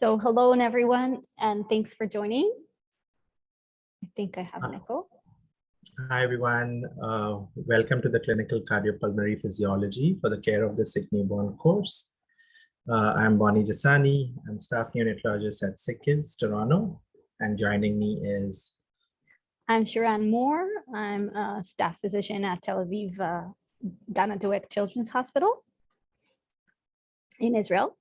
So hello and everyone, and thanks for joining. I think I have an echo. Hi everyone, welcome to the Clinical Cardiopulmonary Physiology for the Care of the Sick Newborn course. I'm Bonnie Jasani, I'm staff neonatologist at Sick Kids, Toronto, and joining me is... I'm Sharon Moore, I'm a staff physician at Tel Aviv Dana Doek Children's Hospital in Israel.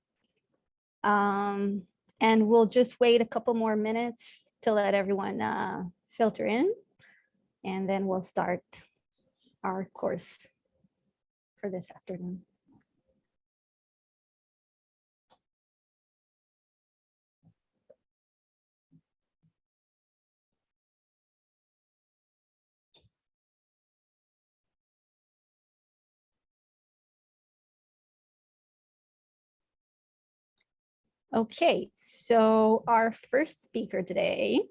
And we'll just wait a couple more minutes to let everyone filter in, and then we'll start our course for this afternoon. Okay, so our first speaker today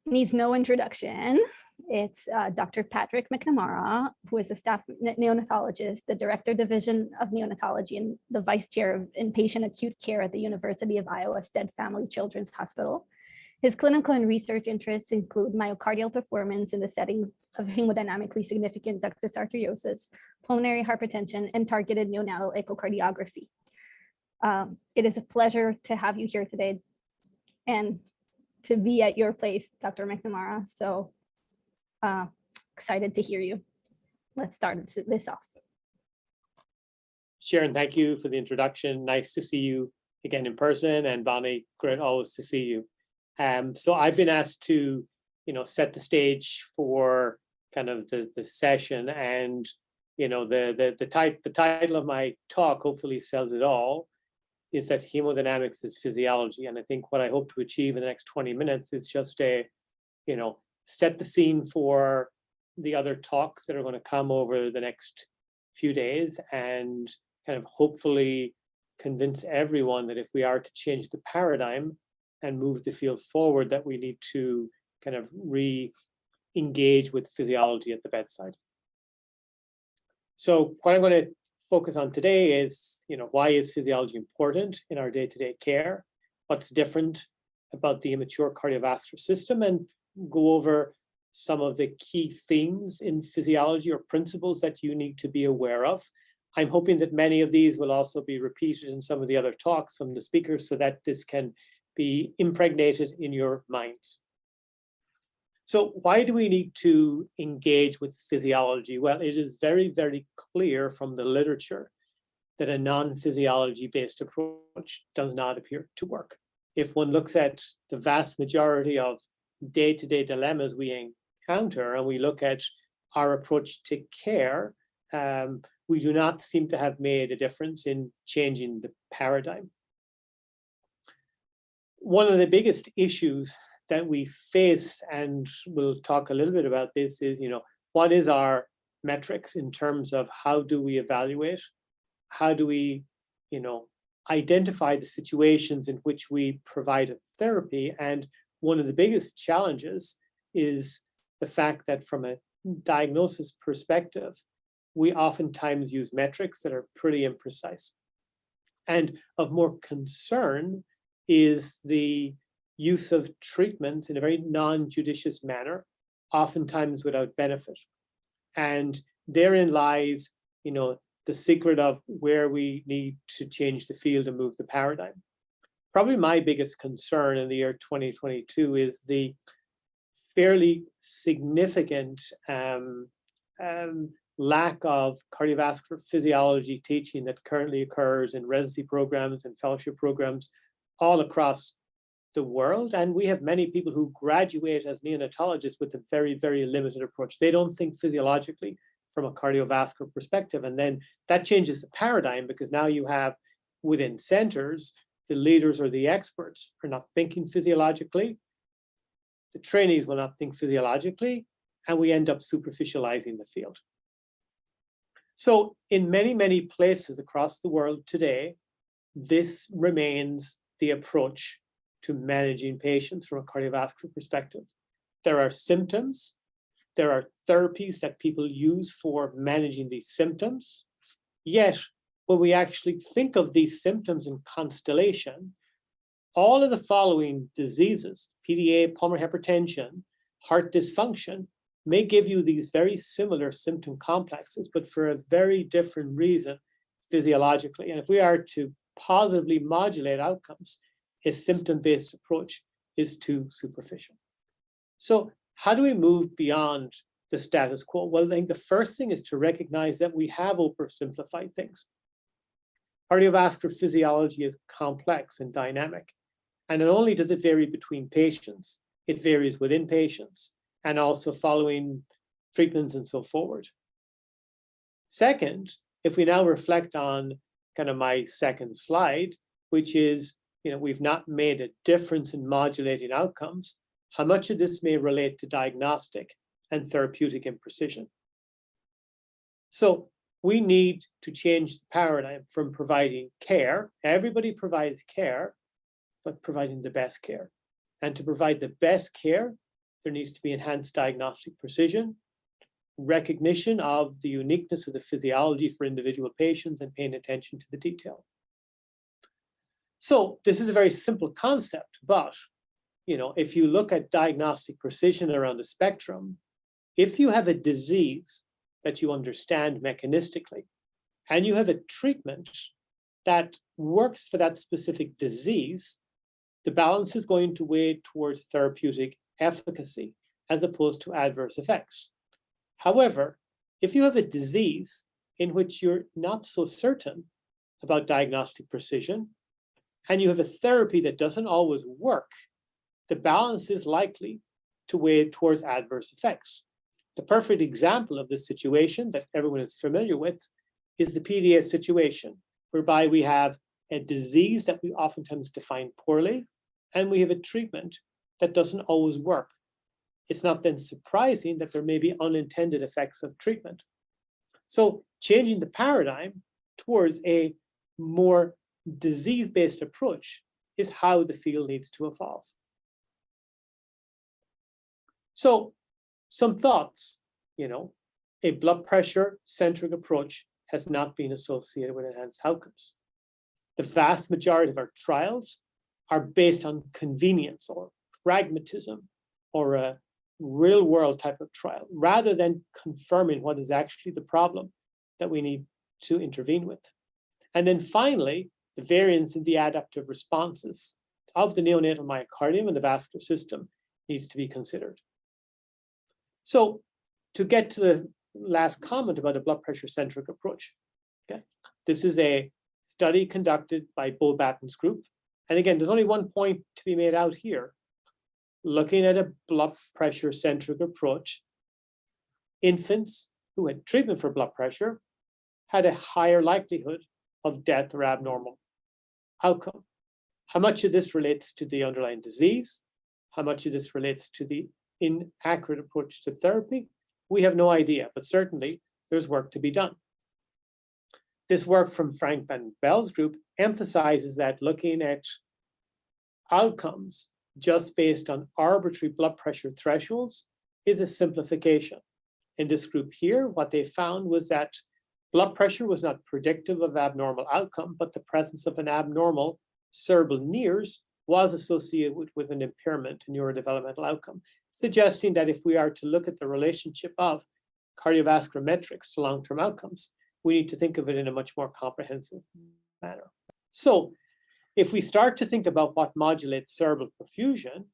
needs no introduction. It's Dr. Patrick McNamara, who is a staff neonatologist, the Director Division of Neonatology, and the Vice Chair of Inpatient Acute Care at the University of Iowa Stead Family Children's Hospital. His clinical and research interests include myocardial performance in the setting of hemodynamically significant ductus arteriosus, pulmonary hypertension, and targeted neonatal echocardiography. It is a pleasure to have you here today and to be at your place, Dr. McNamara. So excited to hear you. Let's start this off. Sharon, thank you for the introduction. Nice to see you again in person, and Bonnie, great always to see you. So I've been asked to, set the stage for kind of the session, and the title of my talk hopefully sells it all. Is that hemodynamics is physiology. And I think what I hope to achieve in the next 20 minutes is just set the scene for the other talks that are going to come over the next few days, and kind of hopefully convince everyone that if we are to change the paradigm and move the field forward, that we need to kind of re-engage with physiology at the bedside. So what I'm going to focus on today is, why is physiology important in our day-to-day care? What's different about the immature cardiovascular system, and go over some of the key themes in physiology or principles that you need to be aware of. I'm hoping that many of these will also be repeated in some of the other talks from the speakers, so that this can be impregnated in your minds. So why do we need to engage with physiology? Well, it is very, very clear from the literature that a non-physiology-based approach does not appear to work. If one looks at the vast majority of day-to-day dilemmas we encounter, and we look at our approach to care, we do not seem to have made a difference in changing the paradigm. One of the biggest issues that we face, and we'll talk a little bit about this, is, what is our metrics in terms of how do we evaluate? How do we, identify the situations in which we provide a therapy? And one of the biggest challenges is the fact that from a diagnosis perspective, we oftentimes use metrics that are pretty imprecise. And of more concern is the use of treatments in a very non-judicious manner, oftentimes without benefit. And therein lies, the secret of where we need to change the field and move the paradigm. Probably my biggest concern in the year 2022 is the fairly significant lack of cardiovascular physiology teaching that currently occurs in residency programs and fellowship programs all across the world. And we have many people who graduate as neonatologists with a very, very limited approach. They don't think physiologically from a cardiovascular perspective. And then that changes the paradigm, because now you have within centers, the leaders or the experts are not thinking physiologically. The trainees will not think physiologically, and we end up superficializing the field. So in many, many places across the world today, this remains the approach to managing patients from a cardiovascular perspective. There are symptoms, there are therapies that people use for managing these symptoms, yet when we actually think of these symptoms in constellation, all of the following diseases, PDA, pulmonary hypertension, heart dysfunction, may give you these very similar symptom complexes, but for a very different reason physiologically. And if we are to positively modulate outcomes, a symptom-based approach is too superficial. So how do we move beyond the status quo? Well, I think the first thing is to recognize that we have oversimplified things. Cardiovascular physiology is complex and dynamic. And not only does it vary between patients, it varies within patients and also following treatments and so forward. Second, if we now reflect on kind of my second slide, which is, we've not made a difference in modulating outcomes, how much of this may relate to diagnostic and therapeutic imprecision. So we need to change the paradigm from providing care. Everybody provides care, but providing the best care. And to provide the best care, there needs to be enhanced diagnostic precision, recognition of the uniqueness of the physiology for individual patients, and paying attention to the detail. So this is a very simple concept, but if you look at diagnostic precision around the spectrum, if you have a disease that you understand mechanistically, and you have a treatment that works for that specific disease, the balance is going to weigh towards therapeutic efficacy as opposed to adverse effects. However, if you have a disease in which you're not so certain about diagnostic precision, and you have a therapy that doesn't always work, the balance is likely to weigh towards adverse effects. The perfect example of this situation that everyone is familiar with is the PDA situation, whereby we have a disease that we oftentimes define poorly, and we have a treatment that doesn't always work. It's not then surprising that there may be unintended effects of treatment. So changing the paradigm towards a more disease-based approach is how the field needs to evolve. So some thoughts, a blood pressure-centric approach has not been associated with enhanced outcomes. The vast majority of our trials are based on convenience or pragmatism or a real-world type of trial, rather than confirming what is actually the problem that we need to intervene with. And then finally, the variance in the adaptive responses of the neonatal myocardium and the vascular system needs to be considered. So to get to the last comment about a blood pressure-centric approach, okay, this is a study conducted by Bo Batten's group. And again, there's only one point to be made out here. Looking at a blood pressure-centric approach, infants who had treatment for blood pressure had a higher likelihood of death or abnormal outcome. How much of this relates to the underlying disease? How much of this relates to the inaccurate approach to therapy? We have no idea, but certainly there's work to be done. This work from Frank Van Bell's group emphasizes that looking at outcomes just based on arbitrary blood pressure thresholds is a simplification. In this group here, what they found was that blood pressure was not predictive of abnormal outcome, but the presence of an abnormal cerebral nears was associated with an impairment in neurodevelopmental outcome, suggesting that if we are to look at the relationship of cardiovascular metrics to long-term outcomes, we need to think of it in a much more comprehensive manner. So if we start to think about what modulates cerebral perfusion,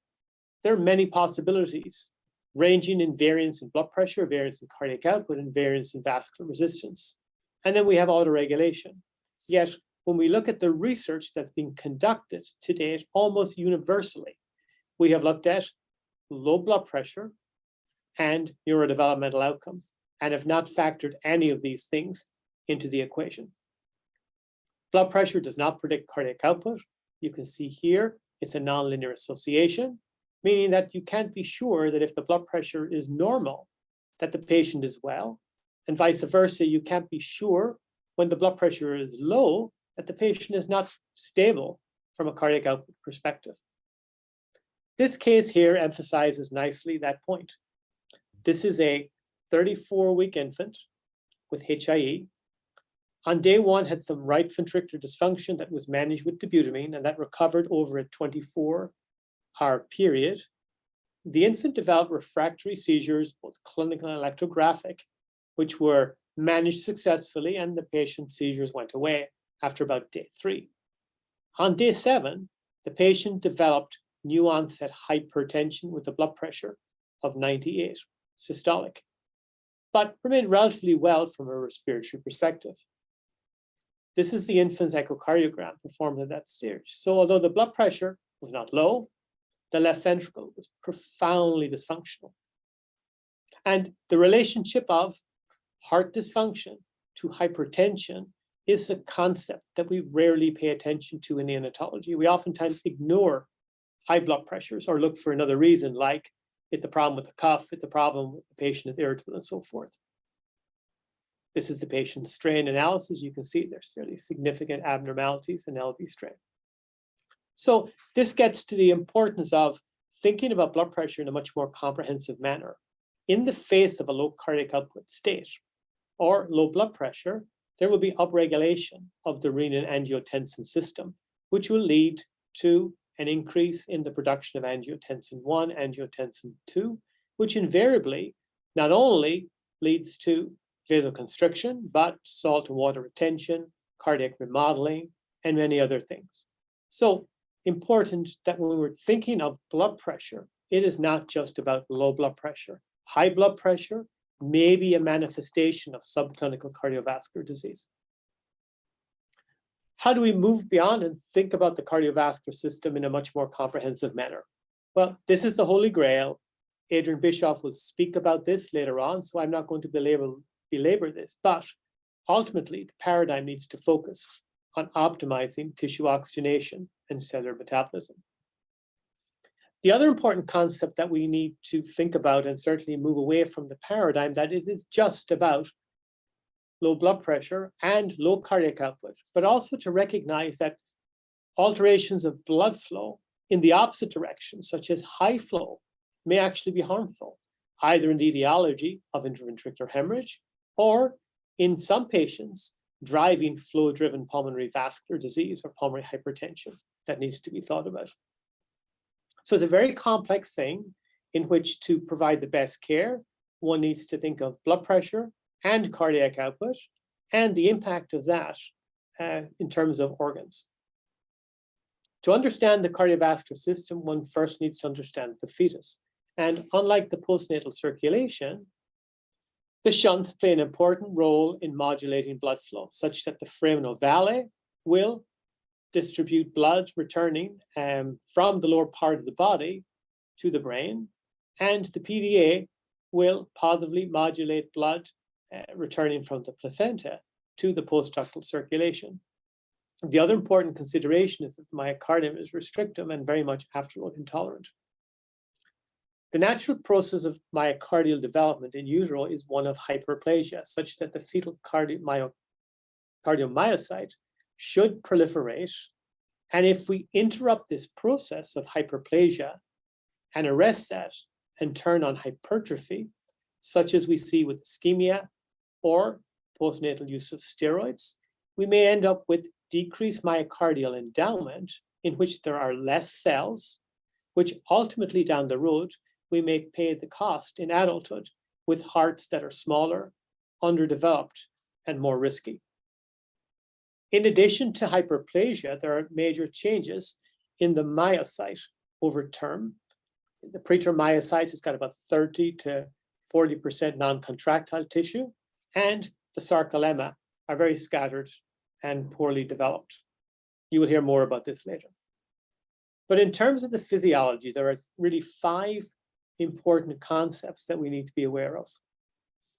there are many possibilities, ranging in variance in blood pressure, variance in cardiac output, and variance in vascular resistance. And then we have autoregulation. Yet, when we look at the research that's been conducted to date, almost universally, we have looked at low blood pressure and neurodevelopmental outcome, and have not factored any of these things into the equation. Blood pressure does not predict cardiac output. You can see here, it's a nonlinear association, meaning that you can't be sure that if the blood pressure is normal, that the patient is well, and vice versa, you can't be sure when the blood pressure is low that the patient is not stable from a cardiac output perspective. This case here emphasizes nicely that point. This is a 34-week infant with HIE On day 1 had some right ventricular dysfunction that was managed with dobutamine, and that recovered over a 24-hour period. The infant developed refractory seizures, both clinical and electrographic, which were managed successfully, and the patient's seizures went away after about day 3. On day 7, the patient developed new onset hypertension with a blood pressure of 98 systolic, but remained relatively well from a respiratory perspective. This is the infant's echocardiogram performed at that stage. So although the blood pressure was not low, the left ventricle was profoundly dysfunctional. And the relationship of heart dysfunction to hypertension is a concept that we rarely pay attention to in neonatology. We oftentimes ignore high blood pressures or look for another reason, like it's a problem with the cuff, it's a problem with the patient is irritable, and so forth. This is the patient's strain analysis. You can see there's fairly significant abnormalities in LV strain. So this gets to the importance of thinking about blood pressure in a much more comprehensive manner. In the face of a low cardiac output state or low blood pressure, there will be upregulation of the renin-angiotensin system, which will lead to an increase in the production of angiotensin 1, angiotensin 2, which invariably not only leads to vasoconstriction, but salt and water retention, cardiac remodeling, and many other things. So important that when we're thinking of blood pressure, it is not just about low blood pressure. High blood pressure may be a manifestation of subclinical cardiovascular disease. How do we move beyond and think about the cardiovascular system in a much more comprehensive manner? Well, this is the Holy Grail. Adrian Bischoff will speak about this later on, so I'm not going to belabor this, but ultimately the paradigm needs to focus on optimizing tissue oxygenation and cellular metabolism. The other important concept that we need to think about and certainly move away from the paradigm that it is just about low blood pressure and low cardiac output, but also to recognize that alterations of blood flow in the opposite direction, such as high flow, may actually be harmful, either in the etiology of intraventricular hemorrhage or in some patients driving flow-driven pulmonary vascular disease or pulmonary hypertension that needs to be thought about. So it's a very complex thing in which to provide the best care. One needs to think of blood pressure and cardiac output and the impact of that in terms of organs. To understand the cardiovascular system, one first needs to understand the fetus. And unlike the postnatal circulation, the shunts play an important role in modulating blood flow, such that the foramen ovale will distribute blood returning from the lower part of the body to the brain, and the PDA will positively modulate blood returning from the placenta to the postductal circulation. The other important consideration is that the myocardium is restrictive and very much afterload intolerant. The natural process of myocardial development in utero is one of hyperplasia, such that the fetal cardiomyocyte should proliferate. And if we interrupt this process of hyperplasia and arrest that and turn on hypertrophy, such as we see with ischemia or postnatal use of steroids, we may end up with decreased myocardial endowment in which there are less cells, which ultimately down the road, we may pay the cost in adulthood with hearts that are smaller, underdeveloped, and more risky. In addition to hyperplasia, there are major changes in the myocyte over term. The preterm myocyte has got about 30 to 40% non-contractile tissue, and the sarcolemma are very scattered and poorly developed. You will hear more about this later. But in terms of the physiology, there are really 5 important concepts that we need to be aware of.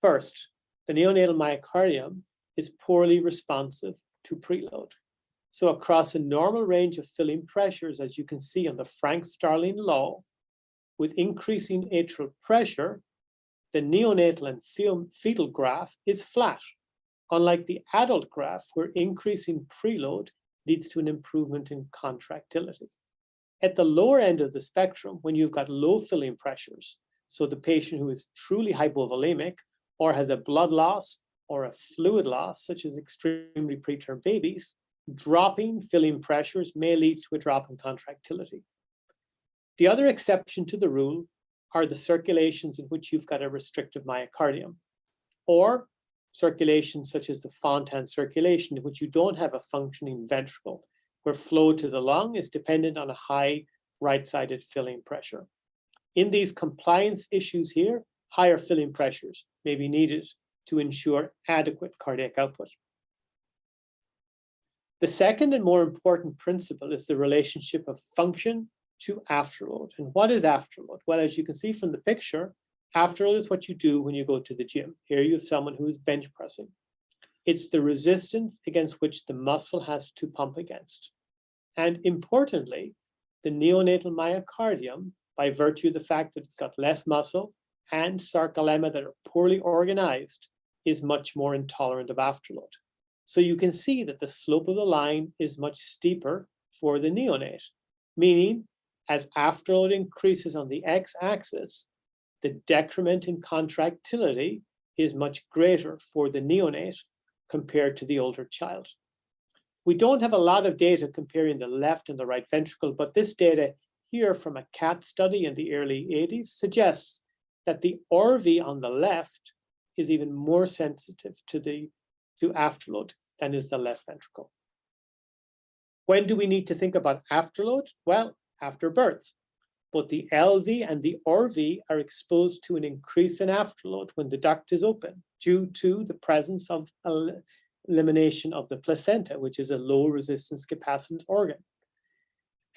First, the neonatal myocardium is poorly responsive to preload. So across a normal range of filling pressures, as you can see on the Frank-Starling law, with increasing atrial pressure, the neonatal and fetal graph is flat, unlike the adult graph where increasing preload leads to an improvement in contractility. At the lower end of the spectrum, when you've got low filling pressures, so the patient who is truly hypovolemic or has a blood loss or a fluid loss, such as extremely preterm babies, dropping filling pressures may lead to a drop in contractility. The other exception to the rule are the circulations in which you've got a restrictive myocardium, or circulations such as the Fontan circulation, in which you don't have a functioning ventricle, where flow to the lung is dependent on a high right-sided filling pressure. In these compliance issues here, higher filling pressures may be needed to ensure adequate cardiac output. The second and more important principle is the relationship of function to afterload. And what is afterload? Well, as you can see from the picture, afterload is what you do when you go to the gym. Here you have someone who is bench pressing. It's the resistance against which the muscle has to pump against. And importantly, the neonatal myocardium, by virtue of the fact that it's got less muscle and sarcolemma that are poorly organized, is much more intolerant of afterload. So you can see that the slope of the line is much steeper for the neonate, meaning as afterload increases on the x-axis, the decrement in contractility is much greater for the neonate compared to the older child. We don't have a lot of data comparing the left and the right ventricle, but this data here from a CAT study in the early 80s suggests that the RV on the left is even more sensitive to afterload than is the left ventricle. When do we need to think about afterload? Well, after birth. Both the LV and the RV are exposed to an increase in afterload when the duct is open due to the presence of elimination of the placenta, which is a low resistance capacitance organ.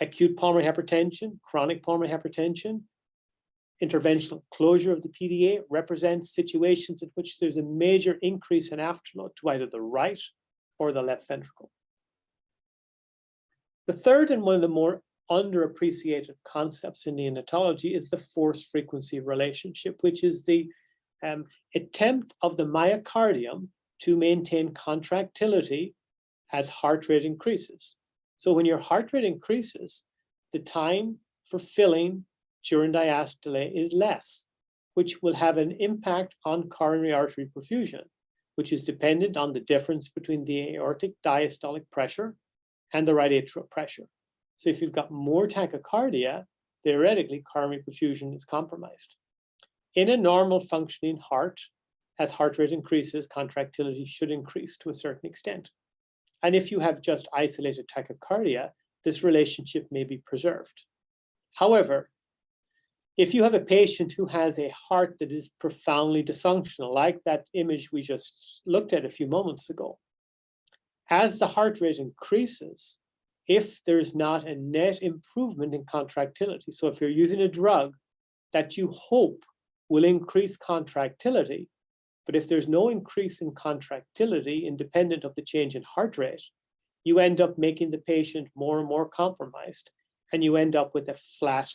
Acute pulmonary hypertension, chronic pulmonary hypertension, interventional closure of the PDA represents situations in which there's a major increase in afterload to either the right or the left ventricle. The third and one of the more underappreciated concepts in neonatology is the force-frequency relationship, which is the attempt of the myocardium to maintain contractility as heart rate increases. So when your heart rate increases, the time for filling during diastole is less, which will have an impact on coronary artery perfusion, which is dependent on the difference between the aortic diastolic pressure and the right atrial pressure. So if you've got more tachycardia, theoretically, coronary perfusion is compromised. In a normal functioning heart, as heart rate increases, contractility should increase to a certain extent. And if you have just isolated tachycardia, this relationship may be preserved. However, if you have a patient who has a heart that is profoundly dysfunctional, like that image we just looked at a few moments ago, as the heart rate increases, if there's not a net improvement in contractility, so if you're using a drug that you hope will increase contractility, but if there's no increase in contractility independent of the change in heart rate, you end up making the patient more and more compromised, and you end up with a flat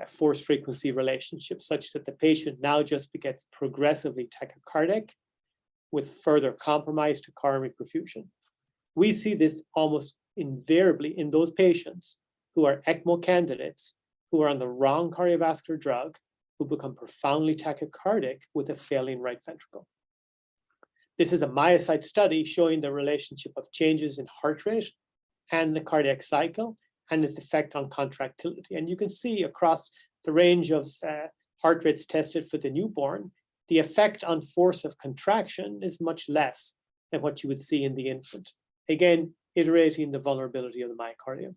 force-frequency relationship such that the patient now just gets progressively tachycardic with further compromise to coronary perfusion. We see this almost invariably in those patients who are ECMO candidates, who are on the wrong cardiovascular drug, who become profoundly tachycardic with a failing right ventricle. This is a myocyte study showing the relationship of changes in heart rate and the cardiac cycle and its effect on contractility. And you can see across the range of heart rates tested for the newborn, the effect on force of contraction is much less than what you would see in the infant. Again, iterating the vulnerability of the myocardium.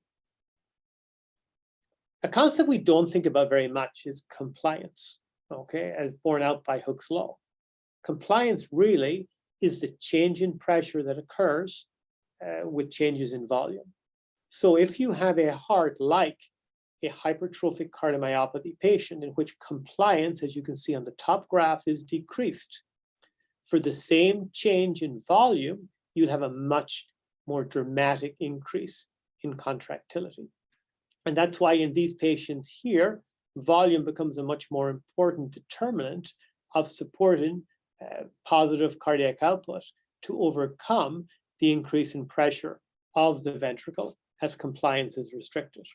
A concept we don't think about very much is compliance, okay, as borne out by Hooke's law. Compliance really is the change in pressure that occurs with changes in volume. So if you have a heart like a hypertrophic cardiomyopathy patient in which compliance, as you can see on the top graph, is decreased, for the same change in volume, you'll have a much more dramatic increase in contractility. And that's why in these patients here, volume becomes a much more important determinant of supporting positive cardiac output to overcome the increase in pressure of the ventricle as compliance is restricted.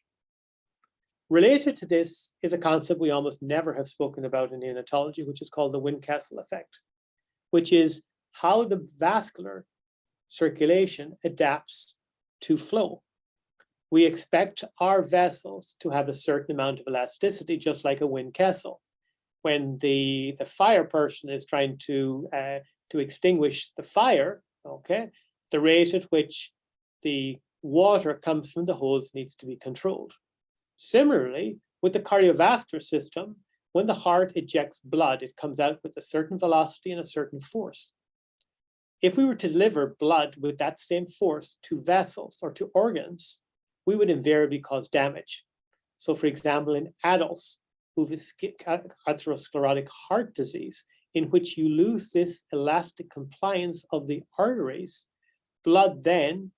Related to this is a concept we almost never have spoken about in neonatology, which is called the Windkessel effect, which is how the vascular circulation adapts to flow. We expect our vessels to have a certain amount of elasticity, just like a wind kessel. When the fire person is trying to extinguish the fire, okay, the rate at which the water comes from the hose needs to be controlled. Similarly, with the cardiovascular system, when the heart ejects blood, it comes out with a certain velocity and a certain force. If we were to deliver blood with that same force to vessels or to organs, we would invariably cause damage. So for example, in adults who've atherosclerotic heart disease, in which you lose this elastic compliance of the arteries, blood then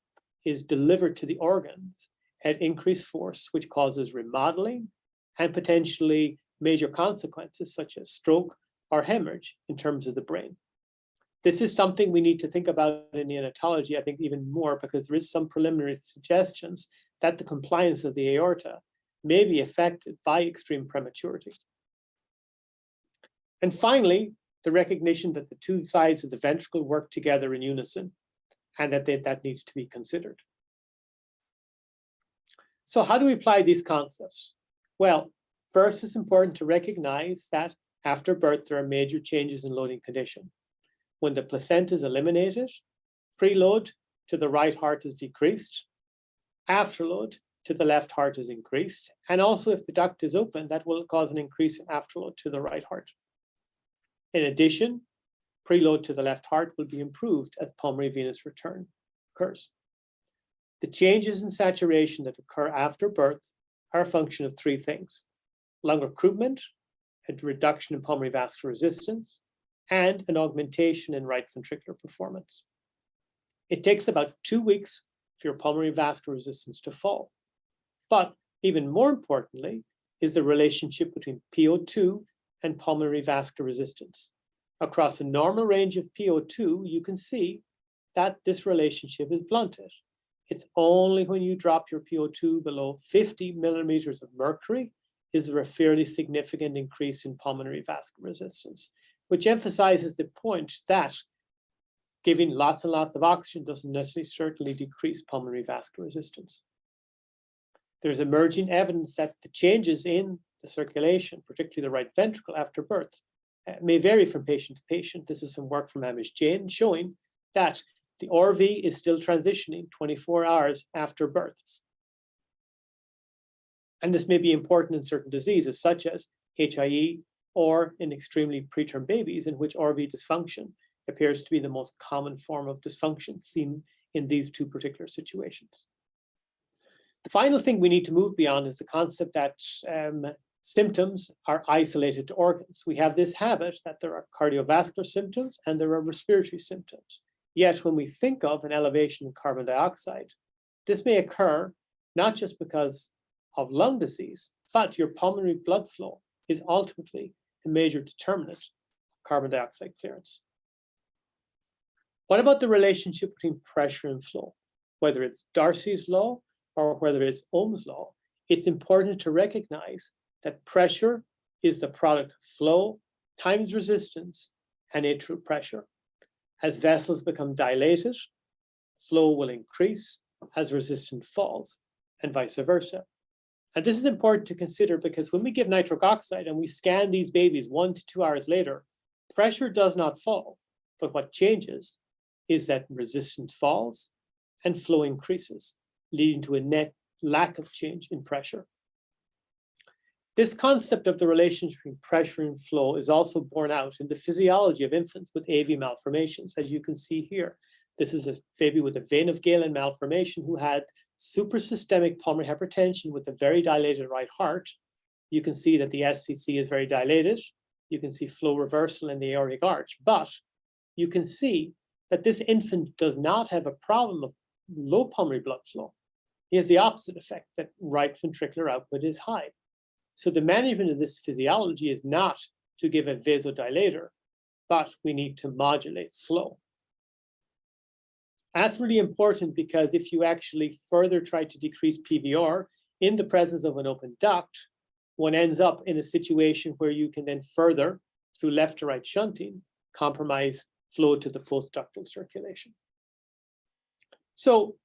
is delivered to the organs at increased force, which causes remodeling and potentially major consequences such as stroke or hemorrhage in terms of the brain. This is something we need to think about in neonatology, I think even more, because there is some preliminary suggestions that the compliance of the aorta may be affected by extreme prematurity. And finally, the recognition that the two sides of the ventricle work together in unison, and that needs to be considered. So how do we apply these concepts? Well, first, it's important to recognize that after birth, there are major changes in loading condition. When the placenta is eliminated, preload to the right heart is decreased, afterload to the left heart is increased, and also if the duct is open, that will cause an increase in afterload to the right heart. In addition, preload to the left heart will be improved as pulmonary venous return occurs. The changes in saturation that occur after birth are a function of three things: lung recruitment, a reduction in pulmonary vascular resistance, and an augmentation in right ventricular performance. It takes about 2 weeks for your pulmonary vascular resistance to fall. But even more importantly is the relationship between PO2 and pulmonary vascular resistance. Across a normal range of PO2, you can see that this relationship is blunted. It's only when you drop your PO2 below 50 millimeters of mercury is there a fairly significant increase in pulmonary vascular resistance, which emphasizes the point that giving lots and lots of oxygen doesn't necessarily decrease pulmonary vascular resistance. There's emerging evidence that the changes in the circulation, particularly the right ventricle after birth, may vary from patient to patient. This is some work from Amish Jain showing that the RV is still transitioning 24 hours after birth. And this may be important in certain diseases such as HIE or in extremely preterm babies in which RV dysfunction appears to be the most common form of dysfunction seen in these two particular situations. The final thing we need to move beyond is the concept that symptoms are isolated to organs. We have this habit that there are cardiovascular symptoms and there are respiratory symptoms. Yet when we think of an elevation in carbon dioxide, this may occur not just because of lung disease, but your pulmonary blood flow is ultimately a major determinant of carbon dioxide clearance. What about the relationship between pressure and flow? Whether it's Darcy's law or whether it's Ohm's law, it's important to recognize that pressure is the product of flow times resistance and atrial pressure. As vessels become dilated, flow will increase as resistance falls, and vice versa. And this is important to consider because when we give nitric oxide and we scan these babies 1 to 2 hours later, pressure does not fall, but what changes is that resistance falls and flow increases, leading to a net lack of change in pressure. This concept of the relationship between pressure and flow is also borne out in the physiology of infants with AV malformations, as you can see here. This is a baby with a vein of Galen malformation who had suprasystemic pulmonary hypertension with a very dilated right heart. You can see that the SCC is very dilated. You can see flow reversal in the aortic arch, but you can see that this infant does not have a problem of low pulmonary blood flow. He has the opposite effect, that right ventricular output is high. So the management of this physiology is not to give a vasodilator, but we need to modulate flow. That's really important because if you actually further try to decrease PVR in the presence of an open duct, one ends up in a situation where you can then further, through left to right shunting, compromise flow to the postductal circulation. So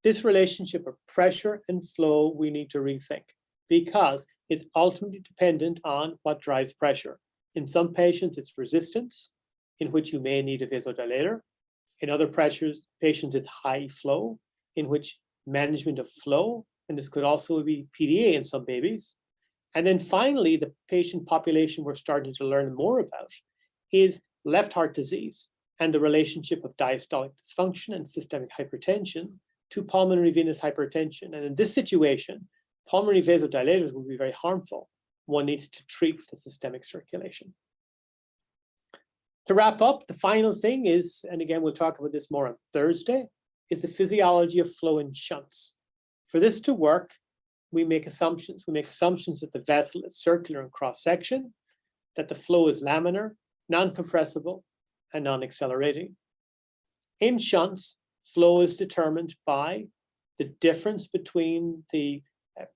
this relationship of pressure and flow we need to rethink, because it's ultimately dependent on what drives pressure. In some patients, it's resistance, in which you may need a vasodilator. In other patients, it's high flow, in which management of flow, and this could also be PDA in some babies. And then finally, the patient population we're starting to learn more about is left heart disease and the relationship of diastolic dysfunction and systemic hypertension to pulmonary venous hypertension. And in this situation, pulmonary vasodilators will be very harmful. One needs to treat the systemic circulation. To wrap up, the final thing is, and again, we'll talk about this more on Thursday, is the physiology of flow in shunts. For this to work, we make assumptions. We make assumptions that the vessel is circular in cross-section, that the flow is laminar, non-compressible, and non-accelerating. In shunts, flow is determined by the difference between the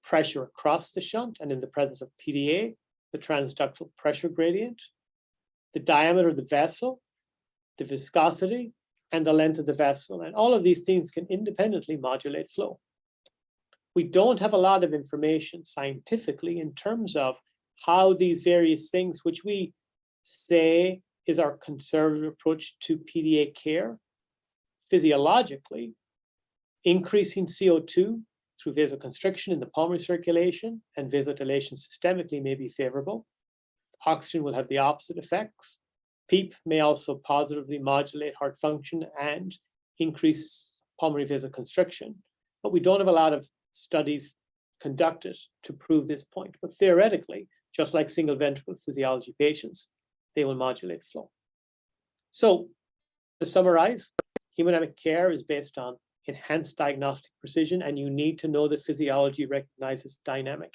pressure across the shunt and in the presence of PDA, the transductal pressure gradient, the diameter of the vessel, the viscosity, and the length of the vessel. And all of these things can independently modulate flow. We don't have a lot of information scientifically in terms of how these various things, which we say is our conservative approach to PDA care, physiologically, increasing CO2 through vasoconstriction in the pulmonary circulation and vasodilation systemically may be favorable. Oxygen will have the opposite effects. PEEP may also positively modulate heart function and increase pulmonary vasoconstriction, but we don't have a lot of studies conducted to prove this point. But theoretically, just like single ventricle physiology patients, they will modulate flow. So to summarize, hemodynamic care is based on enhanced diagnostic precision, and you need to know the physiology recognizes dynamic.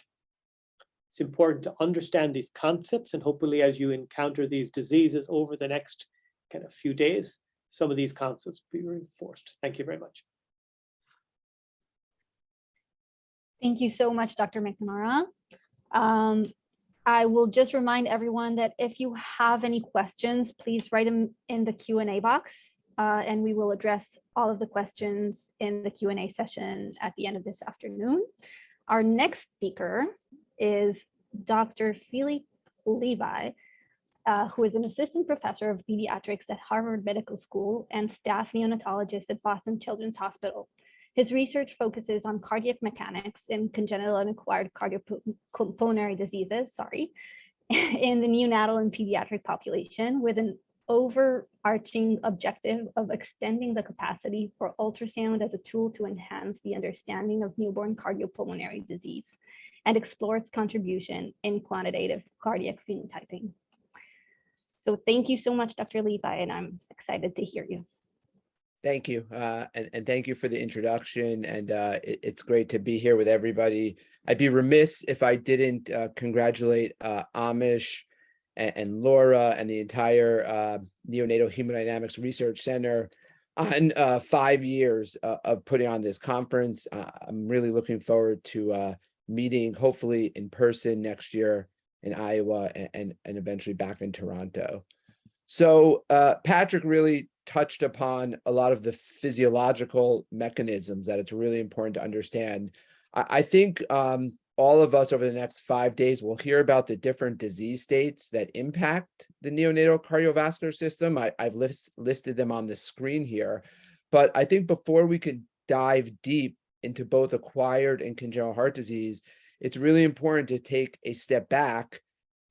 It's important to understand these concepts, and hopefully as you encounter these diseases over the next kind of few days, some of these concepts will be reinforced. Thank you very much. Thank you so much, Dr. McNamara. I will just remind everyone that if you have any questions, please write them in the Q&A box, and we will address all of the questions in the Q&A session at the end of this afternoon. Our next speaker is Dr. Philippe Levi, who is an assistant professor of pediatrics at Harvard Medical School and staff neonatologist at Boston Children's Hospital. His research focuses on cardiac mechanics in congenital and acquired cardiopulmonary diseases, in the neonatal and pediatric population, with an overarching objective of extending the capacity for ultrasound as a tool to enhance the understanding of newborn cardiopulmonary disease and explore its contribution in quantitative cardiac phenotyping. So thank you so much, Dr. Levi, and I'm excited to hear you. Thank you. And thank you for the introduction. And it's great to be here with everybody. I'd be remiss if I didn't congratulate Amish and Laura and the entire Neonatal Hemodynamics Research Center on 5 years of putting on this conference. I'm really looking forward to meeting, hopefully in person next year in Iowa and eventually back in Toronto. So Patrick really touched upon a lot of the physiological mechanisms that it's really important to understand. I think all of us over the next 5 days will hear about the different disease states that impact the neonatal cardiovascular system. I've listed them on the screen here, but I think before we can dive deep into both acquired and congenital heart disease, it's really important to take a step back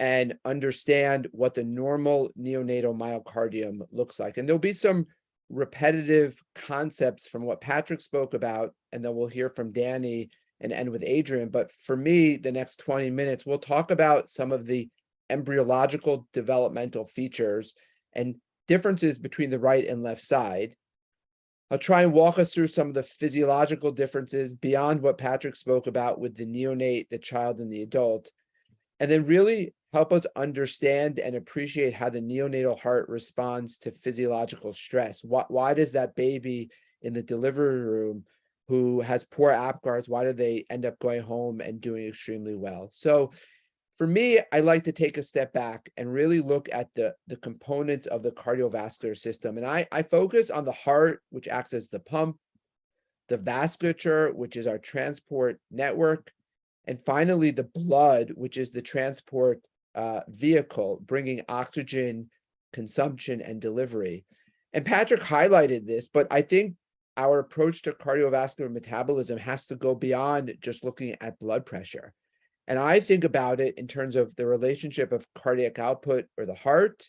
and understand what the normal neonatal myocardium looks like. And there'll be some repetitive concepts from what Patrick spoke about, and then we'll hear from Danny and end with Adrian. But for me, the next 20 minutes, we'll talk about some of the embryological developmental features and differences between the right and left side. I'll try and walk us through some of the physiological differences beyond what Patrick spoke about with the neonate, the child, and the adult, and then really help us understand and appreciate how the neonatal heart responds to physiological stress. Why does that baby in the delivery room who has poor APGARs, why do they end up going home and doing extremely well? So For me, I like to take a step back and really look at the components of the cardiovascular system. And I focus on the heart, which acts as the pump, the vasculature, which is our transport network, and finally the blood, which is the transport vehicle, bringing oxygen consumption and delivery. And Patrick highlighted this, but I think our approach to cardiovascular metabolism has to go beyond just looking at blood pressure. And I think about it in terms of the relationship of cardiac output or the heart,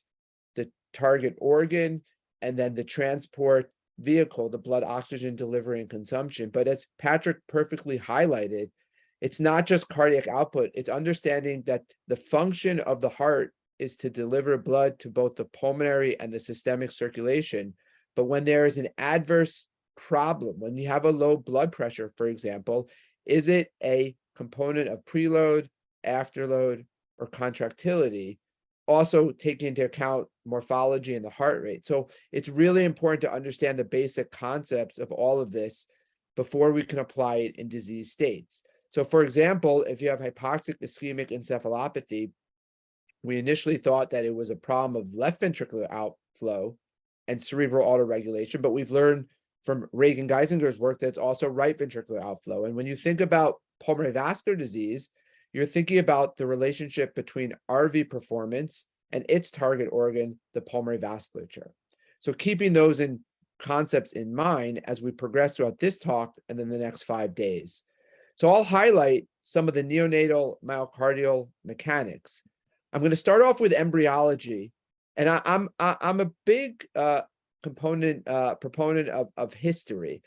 the target organ, and then the transport vehicle, the blood oxygen delivery and consumption. But as Patrick perfectly highlighted, it's not just cardiac output, it's understanding that the function of the heart is to deliver blood to both the pulmonary and the systemic circulation. But when there is an adverse problem, when you have a low blood pressure, for example, is it a component of preload, afterload, or contractility? Also taking into account morphology and the heart rate. So it's really important to understand the basic concepts of all of this before we can apply it in disease states. So for example, if you have hypoxic ischemic encephalopathy, we initially thought that it was a problem of left ventricular outflow and cerebral autoregulation, but we've learned from Reagan Geisinger's work that it's also right ventricular outflow. And when you think about pulmonary vascular disease, you're thinking about the relationship between RV performance and its target organ, the pulmonary vasculature. So keeping those in concepts in mind as we progress throughout this talk and then the next 5 days. So I'll highlight some of the neonatal myocardial mechanics. I'm going to start off with embryology, and I'm a big proponent of history,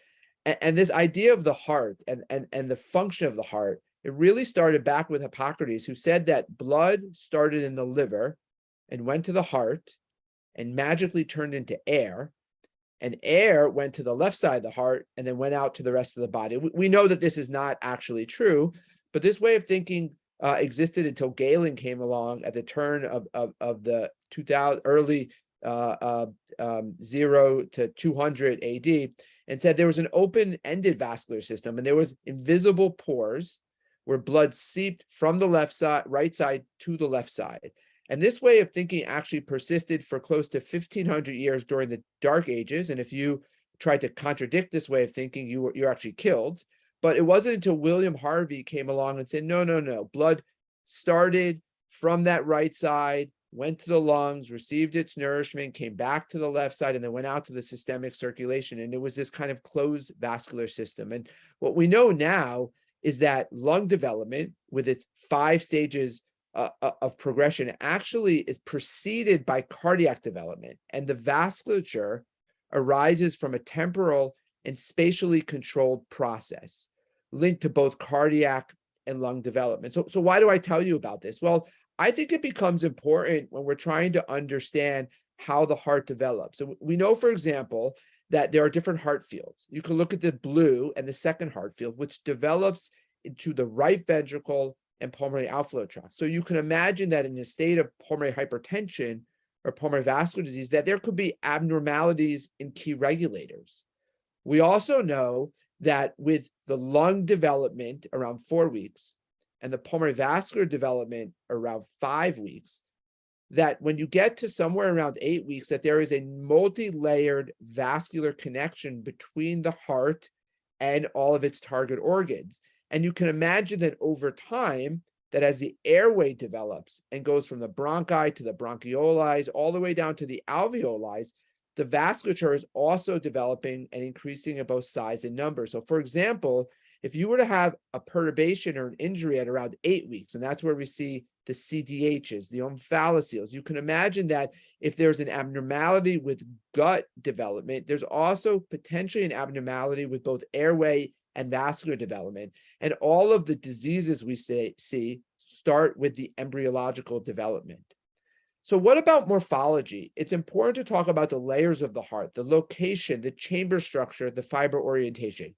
and this idea of the heart and the function of the heart. It really started back with Hippocrates, who said that blood started in the liver and went to the heart and magically turned into air, and air went to the left side of the heart and then went out to the rest of the body. We know that this is not actually true, but this way of thinking existed until Galen came along at the turn of the 2000 early 0 to 200 AD, and said there was an open-ended vascular system and there was invisible pores where blood seeped from the right side to the left side. And this way of thinking actually persisted for close to 1500 years during the Dark Ages. And if you tried to contradict this way of thinking, you're actually killed. But it wasn't until William Harvey came along and said, no, blood started from that right side, went to the lungs, received its nourishment, came back to the left side, and then went out to the systemic circulation. And it was this kind of closed vascular system. And what we know now is that lung development, with its 5 stages of progression, actually is preceded by cardiac development. And the vasculature arises from a temporal and spatially controlled process linked to both cardiac and lung development. So why do I tell you about this? Well, I think it becomes important when we're trying to understand how the heart develops. So we know, for example, that there are different heart fields. You can look at the blue and the second heart field, which develops into the right ventricle and pulmonary outflow tract. So you can imagine that in a state of pulmonary hypertension or pulmonary vascular disease, that there could be abnormalities in key regulators. We also know that with the lung development around 4 weeks and the pulmonary vascular development around 5 weeks, that when you get to somewhere around 8 weeks, that there is a multi-layered vascular connection between the heart and all of its target organs. And you can imagine that over time, that as the airway develops and goes from the bronchi to the bronchioles, all the way down to the alveoli, the vasculature is also developing and increasing in both size and number. So for example, if you were to have a perturbation or an injury at around 8 weeks, and that's where we see the CDHs, the omphalocele, you can imagine that if there's an abnormality with gut development, there's also potentially an abnormality with both airway and vascular development. And all of the diseases we see start with the embryological development. So what about morphology? It's important to talk about the layers of the heart, the location, the chamber structure, the fiber orientation.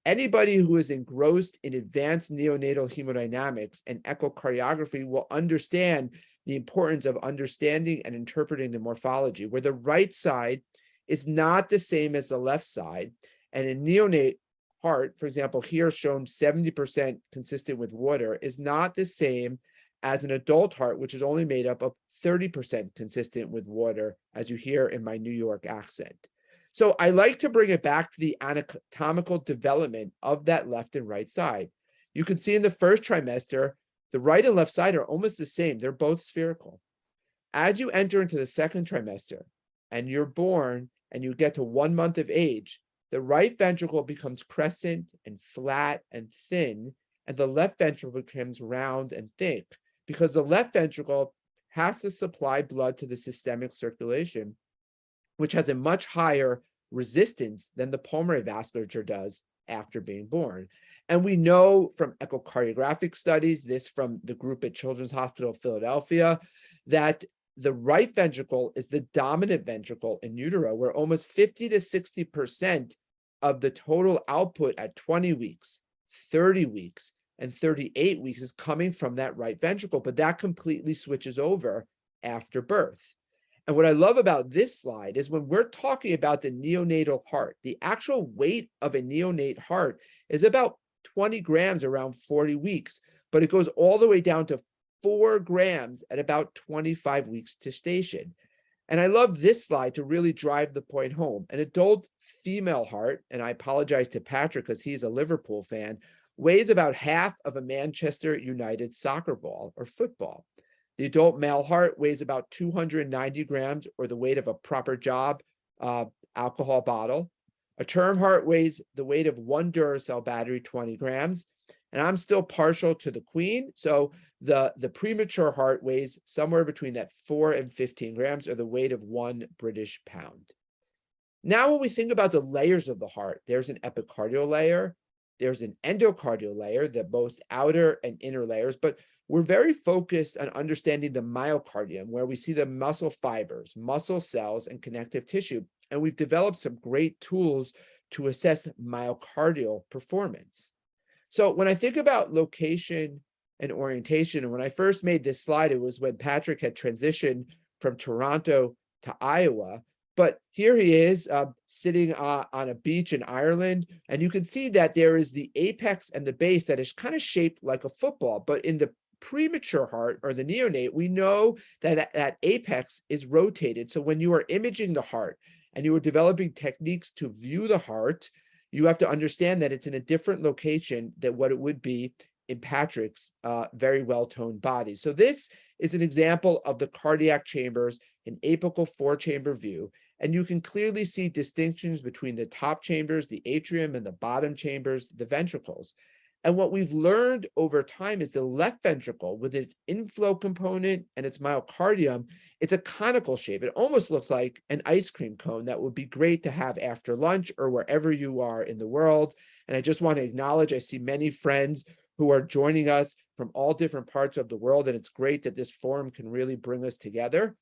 Anybody who is engrossed in advanced neonatal hemodynamics and echocardiography will understand the importance of understanding and interpreting the morphology, where the right side is not the same as the left side. And in neonate heart, for example, here shown 70% consistent with water, is not the same as an adult heart, which is only made up of 30% consistent with water, as you hear in my New York accent. So I like to bring it back to the anatomical development of that left and right side. You can see in the first trimester, the right and left side are almost the same. They're both spherical. As you enter into the second trimester and you're born and you get to 1 month of age, the right ventricle becomes crescent and flat and thin, and the left ventricle becomes round and thick, because the left ventricle has to supply blood to the systemic circulation, which has a much higher resistance than the pulmonary vasculature does after being born. And we know from echocardiographic studies, this from the group at Children's Hospital of Philadelphia, that the right ventricle is the dominant ventricle in utero, where almost 50 to 60% of the total output at 20 weeks, 30 weeks, and 38 weeks is coming from that right ventricle, but that completely switches over after birth. And what I love about this slide is when we're talking about the neonatal heart, the actual weight of a neonate heart is about 20 grams around 40 weeks, but it goes all the way down to 4 grams at about 25 weeks gestation. And I love this slide to really drive the point home. An adult female heart, and I apologize to Patrick because he's a Liverpool fan, weighs about half of a Manchester United soccer ball or football. The adult male heart weighs about 290 grams, or the weight of a proper job alcohol bottle. A term heart weighs the weight of 1 Duracell battery, 20 grams. And I'm still partial to the queen. So the premature heart weighs somewhere between that 4 and 15 grams, or the weight of 1 British pound. Now, when we think about the layers of the heart, there's an epicardial layer, there's an endocardial layer, the both outer and inner layers, but we're very focused on understanding the myocardium, where we see the muscle fibers, muscle cells, and connective tissue. And we've developed some great tools to assess myocardial performance. So when I think about location and orientation, and when I first made this slide, it was when Patrick had transitioned from Toronto to Iowa. But here he is sitting on a beach in Ireland, and you can see that there is the apex and the base that is kind of shaped like a football. But in the premature heart, or the neonate, we know that that apex is rotated. So when you are imaging the heart and you are developing techniques to view the heart, you have to understand that it's in a different location than what it would be in Patrick's very well-toned body. So this is an example of the cardiac chambers in apical 4-chamber view. And you can clearly see distinctions between the top chambers, the atrium, and the bottom chambers, the ventricles. And what we've learned over time is the left ventricle, with its inflow component and its myocardium, it's a conical shape. It almost looks like an ice cream cone that would be great to have after lunch or wherever you are in the world. And I just want to acknowledge, I see many friends who are joining us from all different parts of the world, and it's great that this forum can really bring us together.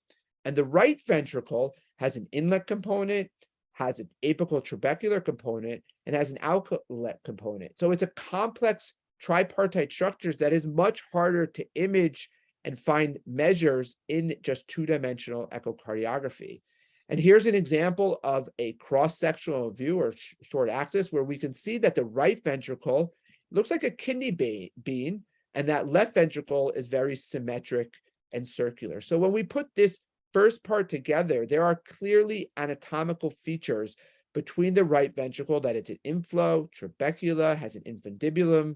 And the right ventricle has an inlet component, has an apical trabecular component, and has an outlet component. So it's a complex tripartite structure that is much harder to image and find measures in just 2-dimensional echocardiography. And here's an example of a cross-sectional view, or short axis, where we can see that the right ventricle looks like a kidney bean, and that left ventricle is very symmetric and circular. So when we put this first part together, there are clearly anatomical features between the right ventricle, that it's an inflow, trabecula, has an infundibulum,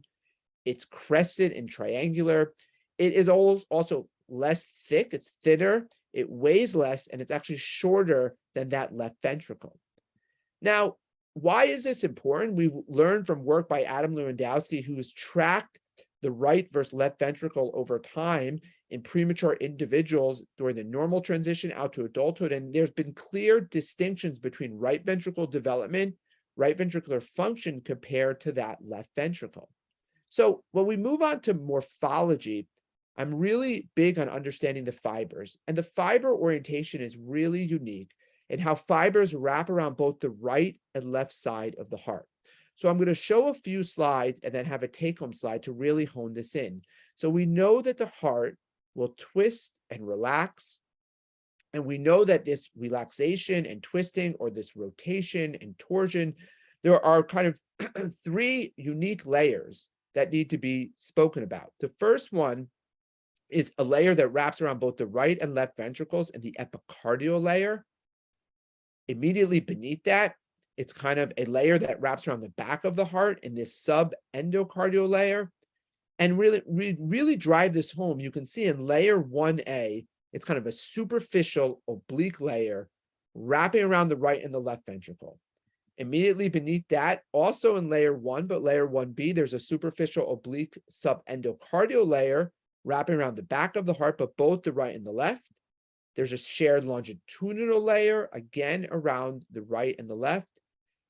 it's crescent and triangular. It is also less thick, it's thinner, it weighs less, and it's actually shorter than that left ventricle. Now, why is this important? We've learned from work by Adam Lewandowski, who has tracked the right versus left ventricle over time in premature individuals during the normal transition out to adulthood. And there's been clear distinctions between right ventricle development, right ventricular function compared to that left ventricle. So when we move on to morphology, I'm really big on understanding the fibers. And the fiber orientation is really unique in how fibers wrap around both the right and left side of the heart. So I'm going to show a few slides and then have a take-home slide to really hone this in. So we know that the heart will twist and relax. And we know that this relaxation and twisting, or this rotation and torsion, there are kind of 3 unique layers that need to be spoken about. The first one is a layer that wraps around both the right and left ventricles and the epicardial layer. Immediately beneath that, it's kind of a layer that wraps around the back of the heart in this subendocardial layer. And really drive this home, you can see in layer 1A, it's kind of a superficial oblique layer wrapping around the right and the left ventricle. Immediately beneath that, also in layer 1, but layer 1B, there's a superficial oblique subendocardial layer wrapping around the back of the heart, but both the right and the left. There's a shared longitudinal layer, again, around the right and the left.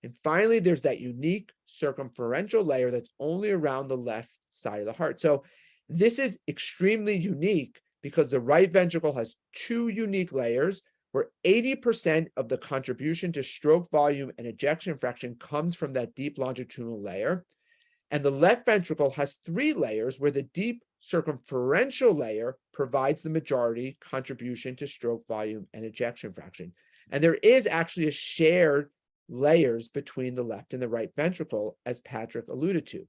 And finally, there's that unique circumferential layer that's only around the left side of the heart. So this is extremely unique because the right ventricle has two unique layers where 80% of the contribution to stroke volume and ejection fraction comes from that deep longitudinal layer. And the left ventricle has three layers where the deep circumferential layer provides the majority contribution to stroke volume and ejection fraction. And there is actually a shared layers between the left and the right ventricle, as Patrick alluded to.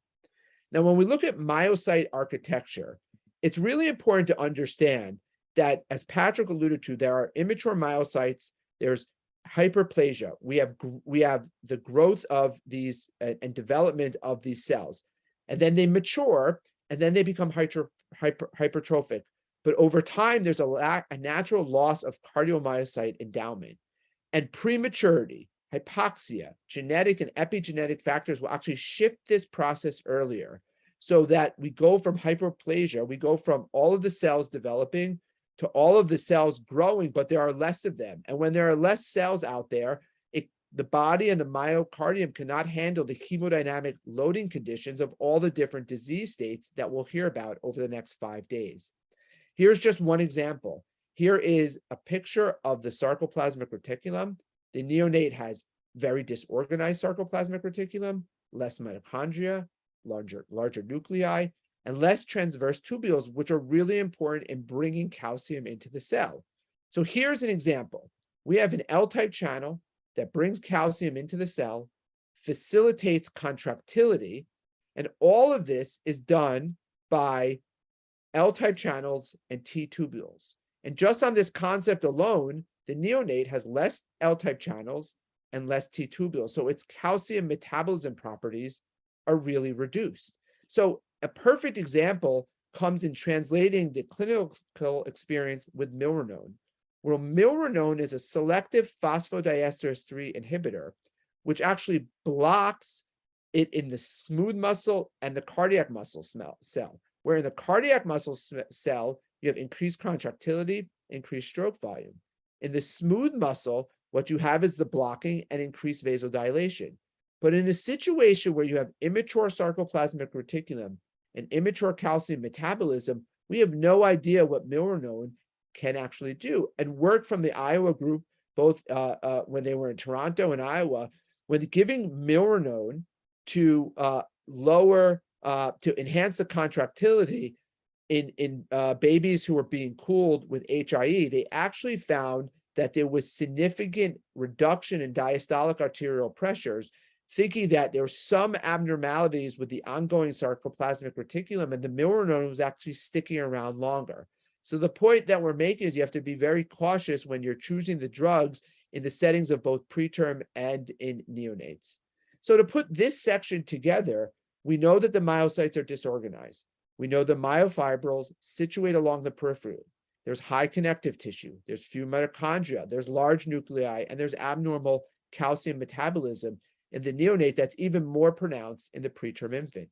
Now, when we look at myocyte architecture, it's really important to understand that, as Patrick alluded to, there are immature myocytes, there's hyperplasia. We have the growth of these and development of these cells, and then they mature, and then they become hypertrophic. But over time, there's a natural loss of cardiomyocyte endowment, and prematurity, hypoxia, genetic and epigenetic factors will actually shift this process earlier so that we go from hyperplasia, we go from all of the cells developing to all of the cells growing, but there are less of them. And when there are less cells out there, the body and the myocardium cannot handle the hemodynamic loading conditions of all the different disease states that we'll hear about over the next 5 days. Here's just one example. Here is a picture of the sarcoplasmic reticulum. The neonate has very disorganized sarcoplasmic reticulum, less mitochondria, larger nuclei, and less transverse tubules, which are really important in bringing calcium into the cell. So here's an example. We have an L-type channel that brings calcium into the cell, facilitates contractility, and all of this is done by L-type channels and T tubules. And just on this concept alone, the neonate has less L-type channels and less T tubules. So its calcium metabolism properties are really reduced. So a perfect example comes in translating the clinical experience with milrinone, where milrinone is a selective phosphodiesterase 3 inhibitor, which actually blocks it in the smooth muscle and the cardiac muscle cell, where in the cardiac muscle cell, you have increased contractility, increased stroke volume. In the smooth muscle, what you have is the blocking and increased vasodilation. But in a situation where you have immature sarcoplasmic reticulum and immature calcium metabolism, we have no idea what milrinone can actually do. And work from the Iowa group, both when they were in Toronto and Iowa, when giving milrinone to to enhance the contractility in babies who were being cooled with HIE, they actually found that there was significant reduction in diastolic arterial pressures, thinking that there were some abnormalities with the ongoing sarcoplasmic reticulum, and the milrinone was actually sticking around longer. So the point that we're making is you have to be very cautious when you're choosing the drugs in the settings of both preterm and in neonates. So to put this section together, we know that the myocytes are disorganized. We know the myofibrils situate along the periphery. There's high connective tissue, there's few mitochondria, there's large nuclei, and there's abnormal calcium metabolism in the neonate that's even more pronounced in the preterm infant.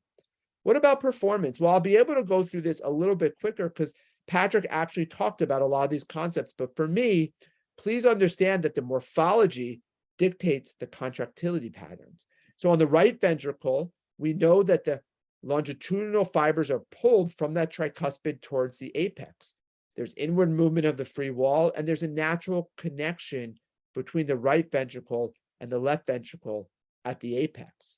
What about performance? Well, I'll be able to go through this a little bit quicker because Patrick actually talked about a lot of these concepts. But for me, please understand that the morphology dictates the contractility patterns. So on the right ventricle, we know that the longitudinal fibers are pulled from that tricuspid towards the apex. There's inward movement of the free wall, and there's a natural connection between the right ventricle and the left ventricle at the apex.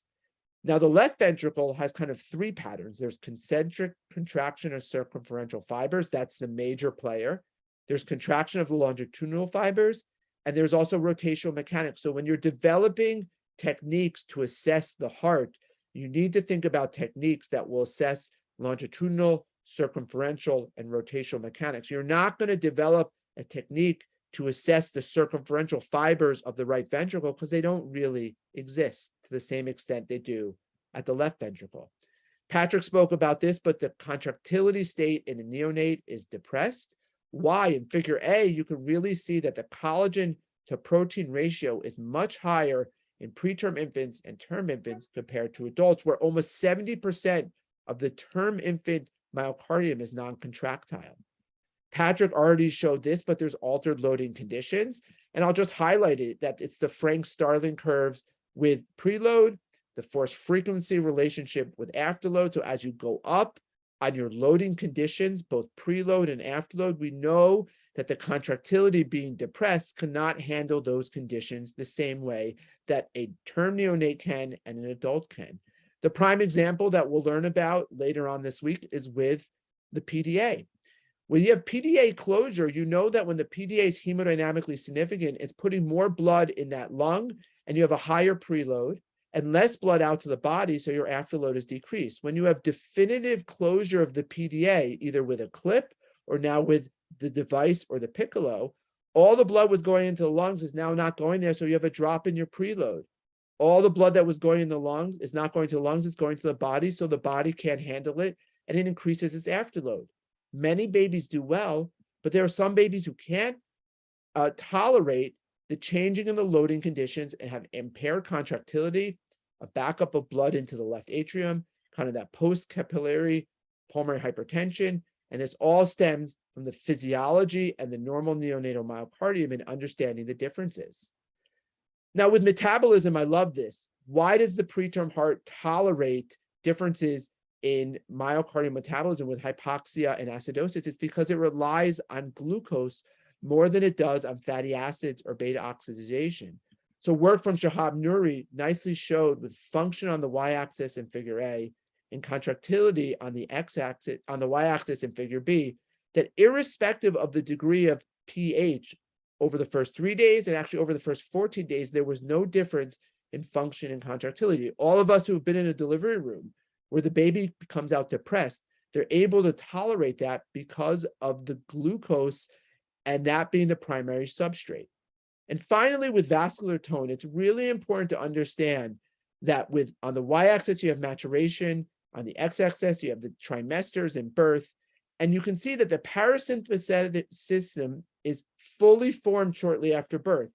Now, the left ventricle has kind of three patterns. There's concentric contraction of circumferential fibers. That's the major player. There's contraction of the longitudinal fibers, and there's also rotational mechanics. So when you're developing techniques to assess the heart, you need to think about techniques that will assess longitudinal circumferential and rotational mechanics. You're not going to develop a technique to assess the circumferential fibers of the right ventricle because they don't really exist to the same extent they do at the left ventricle. Patrick spoke about this, but the contractility state in a neonate is depressed. Why? In figure A, you can really see that the collagen to protein ratio is much higher in preterm infants and term infants compared to adults, where almost 70% of the term infant myocardium is non-contractile. Patrick already showed this, but there's altered loading conditions. And I'll just highlight it, that it's the Frank-Starling curves with preload, the force frequency relationship with afterload. So as you go up on your loading conditions, both preload and afterload, we know that the contractility being depressed cannot handle those conditions the same way that a term neonate can and an adult can. The prime example that we'll learn about later on this week is with the PDA. When you have PDA closure, you know that when the PDA is hemodynamically significant, it's putting more blood in that lung, and you have a higher preload and less blood out to the body, so your afterload is decreased. When you have definitive closure of the PDA, either with a clip or now with the device or the piccolo, all the blood was going into the lungs is now not going there, so you have a drop in your preload. All the blood that was going in the lungs is not going to the lungs, it's going to the body, so the body can't handle it, and it increases its afterload. Many babies do well, but there are some babies who can't tolerate the changing in the loading conditions and have impaired contractility, a backup of blood into the left atrium, kind of that post-capillary pulmonary hypertension, and this all stems from the physiology and the normal neonatal myocardium and understanding the differences. Now with metabolism, I love this. Why does the preterm heart tolerate differences in myocardial metabolism with hypoxia and acidosis? It's because it relies on glucose more than it does on fatty acids or beta oxidation. So work from Shahab Nouri nicely showed with function on the y-axis in figure A and contractility on the x-axis, on the y-axis in figure B, that irrespective of the degree of pH over the first 3 days and actually over the first 14 days, there was no difference in function and contractility. All of us who have been in a delivery room where the baby comes out depressed, they're able to tolerate that because of the glucose and that being the primary substrate. And finally, with vascular tone, it's really important to understand that on the y-axis, you have maturation, on the x-axis, you have the trimesters and birth, and you can see that the parasympathetic system is fully formed shortly after birth,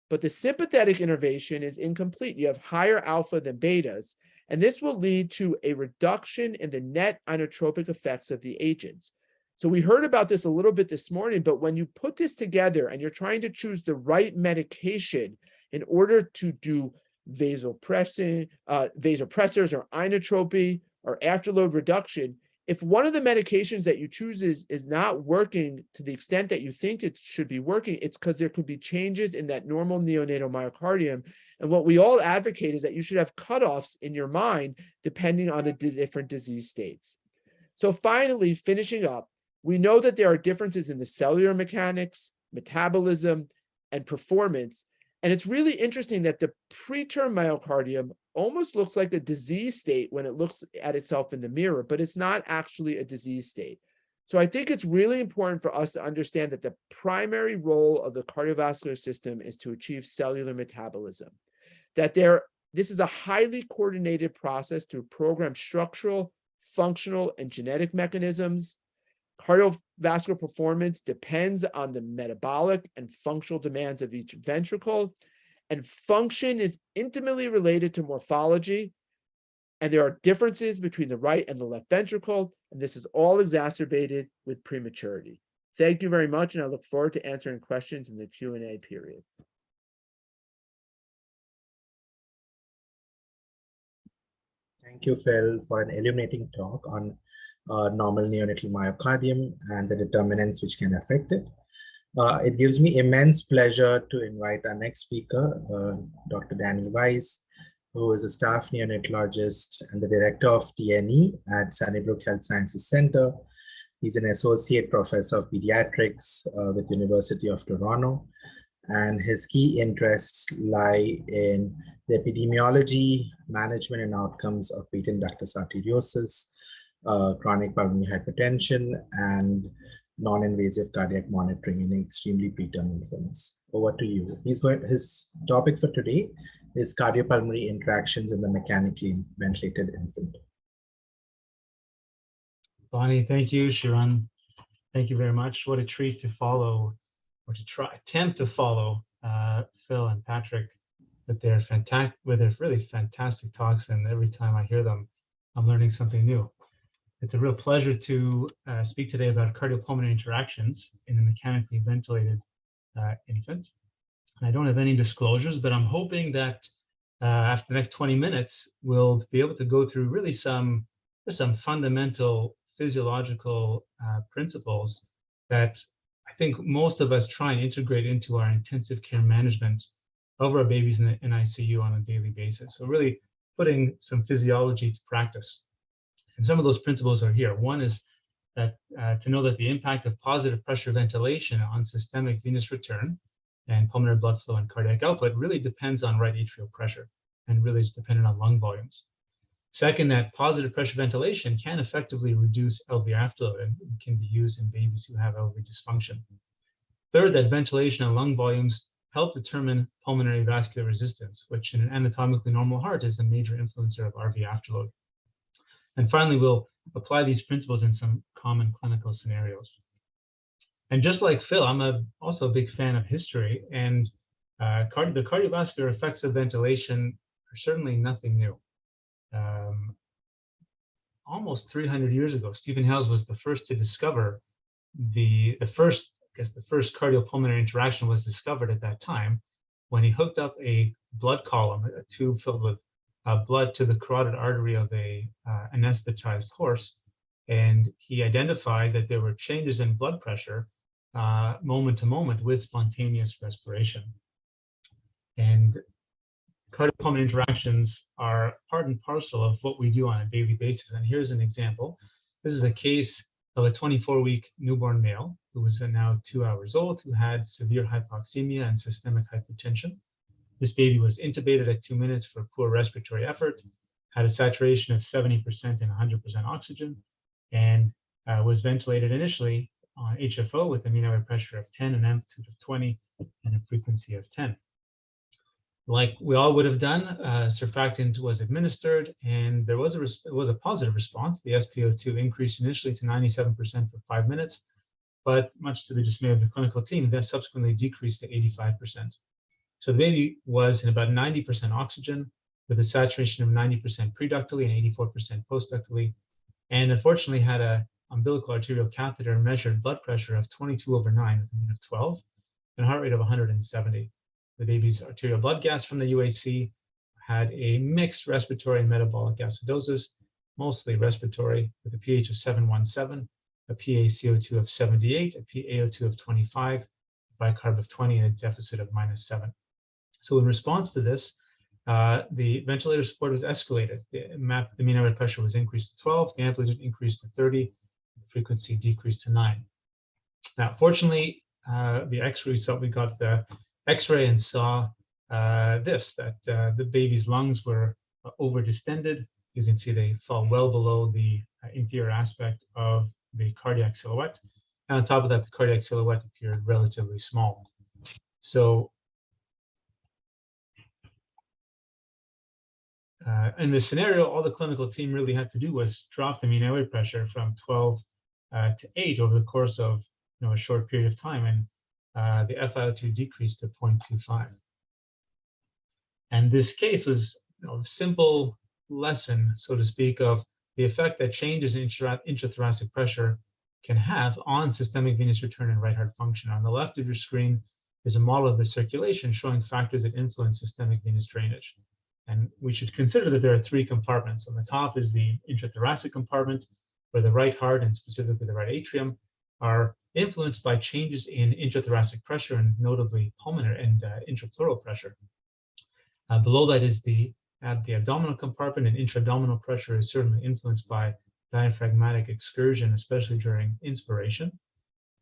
but the sympathetic innervation is incomplete. You have higher alpha than betas, and this will lead to a reduction in the net inotropic effects of the agents. So we heard about this a little bit this morning, but when you put this together and you're trying to choose the right medication in order to do vasopressors or inotropy or afterload reduction, if one of the medications that you choose is not working to the extent that you think it should be working, it's because there could be changes in that normal neonatal myocardium. And what we all advocate is that you should have cutoffs in your mind depending on the different disease states. So finally, finishing up, we know that there are differences in the cellular mechanics, metabolism, and performance. And it's really interesting that the preterm myocardium almost looks like a disease state when it looks at itself in the mirror, but it's not actually a disease state. So I think it's really important for us to understand that the primary role of the cardiovascular system is to achieve cellular metabolism. This is a highly coordinated process through programmed structural, functional, and genetic mechanisms. Cardiovascular performance depends on the metabolic and functional demands of each ventricle, and function is intimately related to morphology, and there are differences between the right and the left ventricle, and this is all exacerbated with prematurity. Thank you very much, and I look forward to answering questions in the Q&A period. Thank you, Phil, for an illuminating talk on normal neonatal myocardium and the determinants which can affect it. It gives me immense pleasure to invite our next speaker, Dr. Danny Weiss, who is a staff neonatologist and the director of TNE at Sandy Brook Health Sciences Center. He's an associate professor of pediatrics with the University of Toronto, and his key interests lie in the epidemiology, management, and outcomes of patent ductus arteriosus, chronic pulmonary hypertension, and non-invasive cardiac monitoring in extremely preterm infants. Over to you. His topic for today is cardiopulmonary interactions in the mechanically ventilated infant. Bonnie, thank you. Shiran, thank you very much. What a treat to follow, or to attempt to follow Phil and Patrick with their really fantastic talks. And every time I hear them, I'm learning something new. It's a real pleasure to speak today about cardiopulmonary interactions in a mechanically ventilated infant. I don't have any disclosures, but I'm hoping that after the next 20 minutes, we'll be able to go through really some fundamental physiological principles that I think most of us try and integrate into our intensive care management of our babies in ICU on a daily basis. So really putting some physiology to practice. And some of those principles are here. One is that to know that the impact of positive pressure ventilation on systemic venous return and pulmonary blood flow and cardiac output really depends on right atrial pressure and really is dependent on lung volumes. Second, that positive pressure ventilation can effectively reduce LV afterload and can be used in babies who have LV dysfunction. Third, that ventilation and lung volumes help determine pulmonary vascular resistance, which in an anatomically normal heart is a major influencer of RV afterload. And finally, we'll apply these principles in some common clinical scenarios. And just like Phil, I'm also a big fan of history, and the cardiovascular effects of ventilation are certainly nothing new. Almost 300 years ago, Stephen Hales was the first to discover the first cardiopulmonary interaction was discovered at that time when he hooked up a blood column, a tube filled with blood to the carotid artery of a anesthetized horse, and he identified that there were changes in blood pressure moment to moment with spontaneous respiration. And cardiopulmonary interactions are part and parcel of what we do on a daily basis. And here's an example. This is a case of a 24-week newborn male who was now 2 hours old, who had severe hypoxemia and systemic hypertension. This baby was intubated at 2 minutes for poor respiratory effort, had a saturation of 70% and 100% oxygen, and was ventilated initially on HFO with a mean airway pressure of 10, an amplitude of 20, and a frequency of 10. Like we all would have done, surfactant was administered, and there was a positive response. The SpO2 increased initially to 97% for 5 minutes, but much to the dismay of the clinical team, that subsequently decreased to 85%. So the baby was in about 90% oxygen with a saturation of 90% preductally and 84% postductally, and unfortunately had a umbilical arterial catheter measured blood pressure of 22/9 with a mean of 12 and a heart rate of 170. The baby's arterial blood gas from the UAC had a mixed respiratory and metabolic acidosis, mostly respiratory, with a pH of 717, a PaCO2 of 78, a PaO2 of 25, bicarb of 20, and a deficit of -7. So in response to this, the ventilator support was escalated. The mean airway pressure was increased to 12, the amplitude increased to 30, the frequency decreased to 9. Now, fortunately, the X-ray result, we got the X-ray and saw that the baby's lungs were over-distended. You can see they fall well below the inferior aspect of the cardiac silhouette. And on top of that, the cardiac silhouette appeared relatively small. So in this scenario, all the clinical team really had to do was drop the mean airway pressure from 12 to 8 over the course of a short period of time, and the FiO2 decreased to 0.25. And this case was a simple lesson, so to speak, of the effect that changes in intrathoracic pressure can have on systemic venous return and right heart function. On the left of your screen is a model of the circulation showing factors that influence systemic venous drainage. And we should consider that there are 3 compartments. On the top is the intrathoracic compartment, where the right heart and specifically the right atrium are influenced by changes in intrathoracic pressure and notably pulmonary and intrapleural pressure. Below that is the abdominal compartment, and intra-abdominal pressure is certainly influenced by diaphragmatic excursion, especially during inspiration.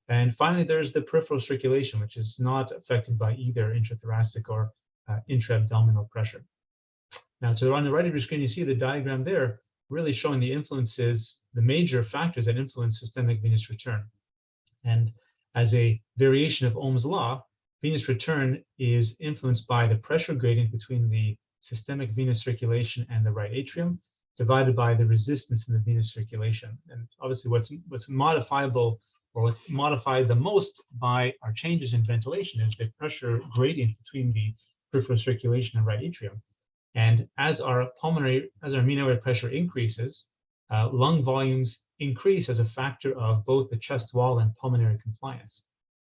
And finally, there's the peripheral circulation, which is not affected by either intrathoracic or intra-abdominal pressure. Now, on the right of your screen, you see the diagram there really showing the influences, the major factors that influence systemic venous return. And as a variation of Ohm's law, venous return is influenced by the pressure gradient between the systemic venous circulation and the right atrium, divided by the resistance in the venous circulation. And obviously what's modifiable, or what's modified the most by our changes in ventilation, is the pressure gradient between the peripheral circulation and right atrium. And as our mean airway pressure increases, lung volumes increase as a factor of both the chest wall and pulmonary compliance.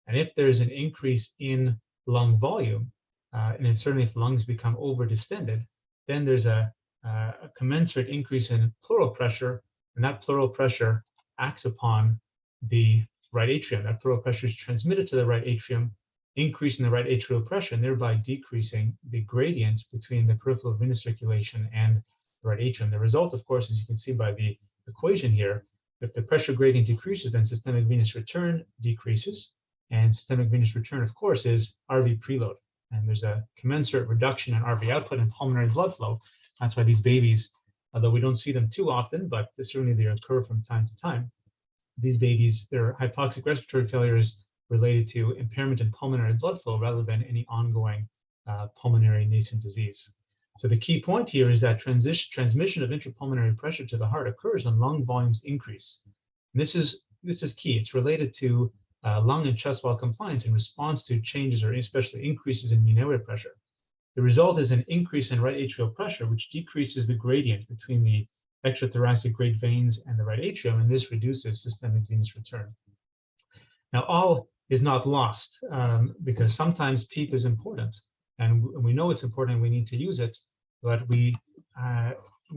And if there's an increase in lung volume, and then certainly if lungs become over distended, then there's a commensurate increase in pleural pressure, and that pleural pressure acts upon the right atrium. That pleural pressure is transmitted to the right atrium, increasing the right atrial pressure, and thereby decreasing the gradient between the peripheral venous circulation and the right atrium. The result, of course, as you can see by the equation here, if the pressure gradient decreases, then systemic venous return decreases. And systemic venous return, of course, is RV preload. And there's a commensurate reduction in RV output and pulmonary blood flow. That's why these babies, although we don't see them too often, but certainly they occur from time to time, these babies, their hypoxic respiratory failure is related to impairment in pulmonary blood flow rather than any ongoing pulmonary nascent disease. So the key point here is that transmission of intrapulmonary pressure to the heart occurs when lung volumes increase. And this is key. It's related to lung and chest wall compliance in response to changes or especially increases in mean airway pressure. The result is an increase in right atrial pressure, which decreases the gradient between the extrathoracic great veins and the right atrium, and this reduces systemic venous return. Now, all is not lost because sometimes PEEP is important, and we know it's important and we need to use it, but we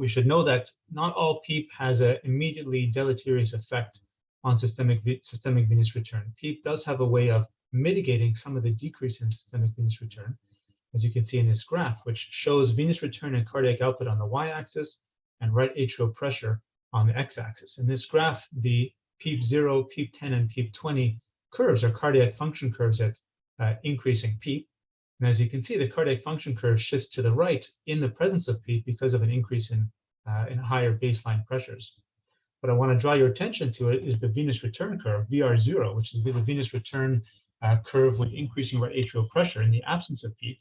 should know that not all PEEP has an immediately deleterious effect on systemic venous return. PEEP does have a way of mitigating some of the decrease in systemic venous return, as you can see in this graph, which shows venous return and cardiac output on the y-axis and right atrial pressure on the x-axis. In this graph, the PEEP 0, PEEP 10, and PEEP 20 curves are cardiac function curves at increasing PEEP. And as you can see, the cardiac function curve shifts to the right in the presence of PEEP because of an increase in higher baseline pressures. What I want to draw your attention to it is the venous return curve, VR0, which is the venous return curve with increasing right atrial pressure in the absence of PEEP.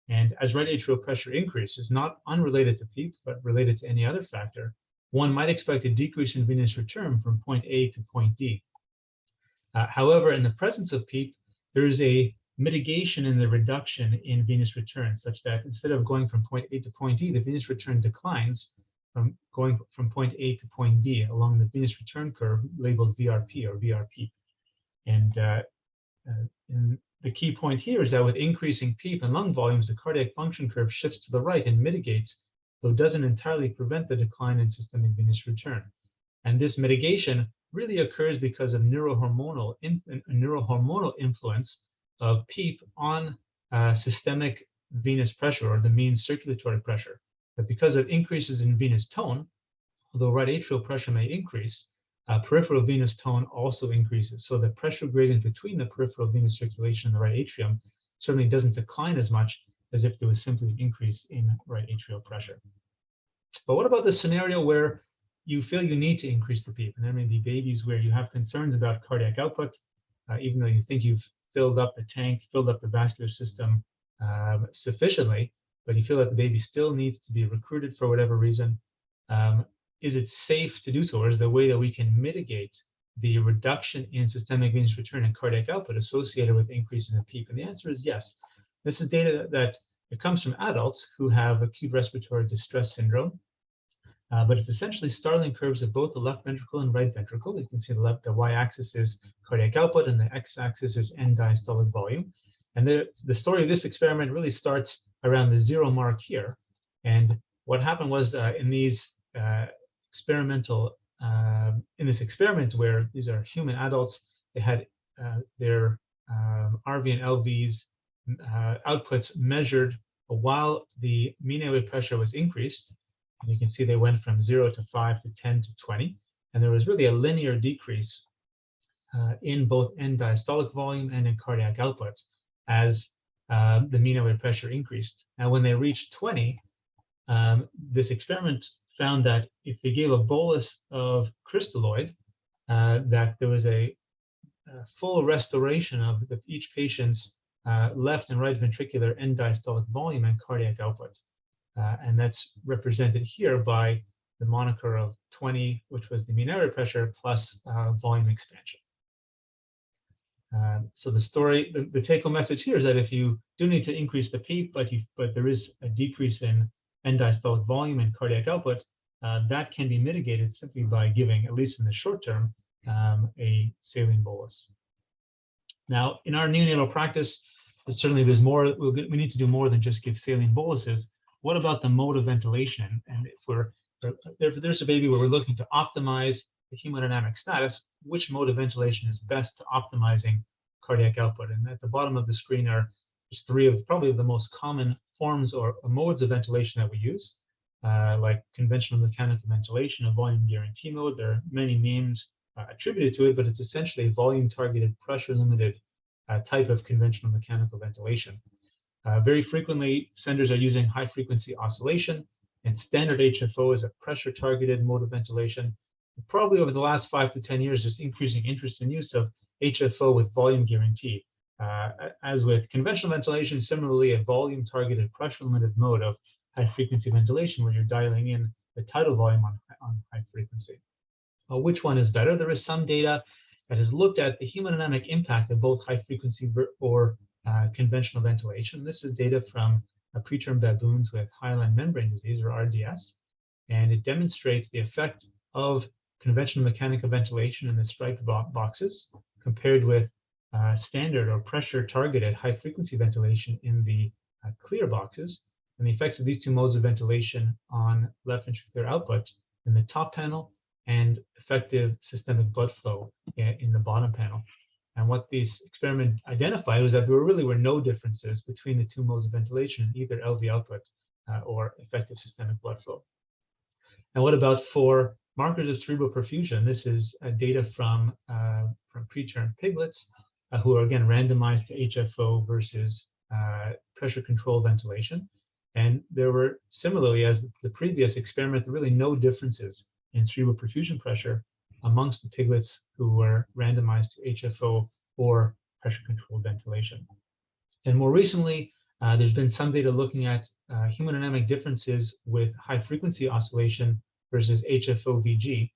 And as right atrial pressure increases, not unrelated to PEEP, but related to any other factor, one might expect a decrease in venous return from point A to point D. However, in the presence of PEEP, there is a mitigation in the reduction in venous return, such that instead of going from point A to point D, the venous return declines from going from point A to point D along the venous return curve labeled VRP or VRP. And the key point here is that with increasing PEEP and lung volumes, the cardiac function curve shifts to the right and mitigates, though doesn't entirely prevent the decline in systemic venous return. And this mitigation really occurs because of neurohormonal influence of PEEP on systemic venous pressure, or the mean circulatory pressure. But because of increases in venous tone, although right atrial pressure may increase, peripheral venous tone also increases. So the pressure gradient between the peripheral venous circulation and the right atrium certainly doesn't decline as much as if there was simply an increase in right atrial pressure. But what about the scenario where you feel you need to increase the PEEP? And there may be babies where you have concerns about cardiac output, even though you think you've filled up the tank, filled up the vascular system sufficiently, but you feel that the baby still needs to be recruited for whatever reason. Is it safe to do so, or is there a way that we can mitigate the reduction in systemic venous return and cardiac output associated with increases in PEEP? And the answer is yes. This is data that it comes from adults who have acute respiratory distress syndrome, but it's essentially Starling curves of both the left ventricle and right ventricle. You can see the y-axis is cardiac output and the x-axis is end diastolic volume. And the story of this experiment really starts around the 0 mark here. And what happened was in these in this experiment where these are human adults, they had their RV and LVs outputs measured while the mean airway pressure was increased. And you can see they went from 0 to 5 to 10 to 20. And there was really a linear decrease in both end diastolic volume and in cardiac output as the mean airway pressure increased. Now, when they reached 20, this experiment found that if they gave a bolus of crystalloid, that there was a full restoration of each patient's left and right ventricular end diastolic volume and cardiac output. And that's represented here by the moniker of 20, which was the mean airway pressure, plus volume expansion. So the story, the take-home message here is that if you do need to increase the PEEP, but there is a decrease in end diastolic volume and cardiac output, that can be mitigated simply by giving, at least in the short term, a saline bolus. Now, in our neonatal practice, certainly there's more. We need to do more than just give saline boluses. What about the mode of ventilation? And if there's a baby where we're looking to optimize the hemodynamic status, which mode of ventilation is best to optimizing cardiac output? And at the bottom of the screen are just three of probably the most common forms or modes of ventilation that we use, like conventional mechanical ventilation, a volume guarantee mode. There are many names attributed to it, but it's essentially a volume targeted, pressure limited type of conventional mechanical ventilation. Very frequently, centers are using high frequency oscillation, and standard HFO is a pressure targeted mode of ventilation. Probably over the last 5 to 10 years, there's increasing interest in use of HFO with volume guarantee. As with conventional ventilation, similarly, a volume targeted, pressure limited mode of high frequency ventilation where you're dialing in the tidal volume on high frequency. Which one is better? There is some data that has looked at the hemodynamic impact of both high frequency or conventional ventilation. This is data from preterm baboons with hyaline membrane disease, or RDS, and it demonstrates the effect of conventional mechanical ventilation in the striped boxes compared with standard or pressure targeted high frequency ventilation in the clear boxes, and the effects of these two modes of ventilation on left ventricular output in the top panel and effective systemic blood flow in the bottom panel. And what this experiment identified was that there really were no differences between the two modes of ventilation in either LV output or effective systemic blood flow. And what about for markers of cerebral perfusion? This is data from preterm piglets who are again randomized to HFO versus pressure controlled ventilation. And there were, similarly as the previous experiment, really no differences in cerebral perfusion pressure amongst the piglets who were randomized to HFO or pressure controlled ventilation. And more recently, there's been some data looking at hemodynamic differences with high frequency oscillation versus HFO VG.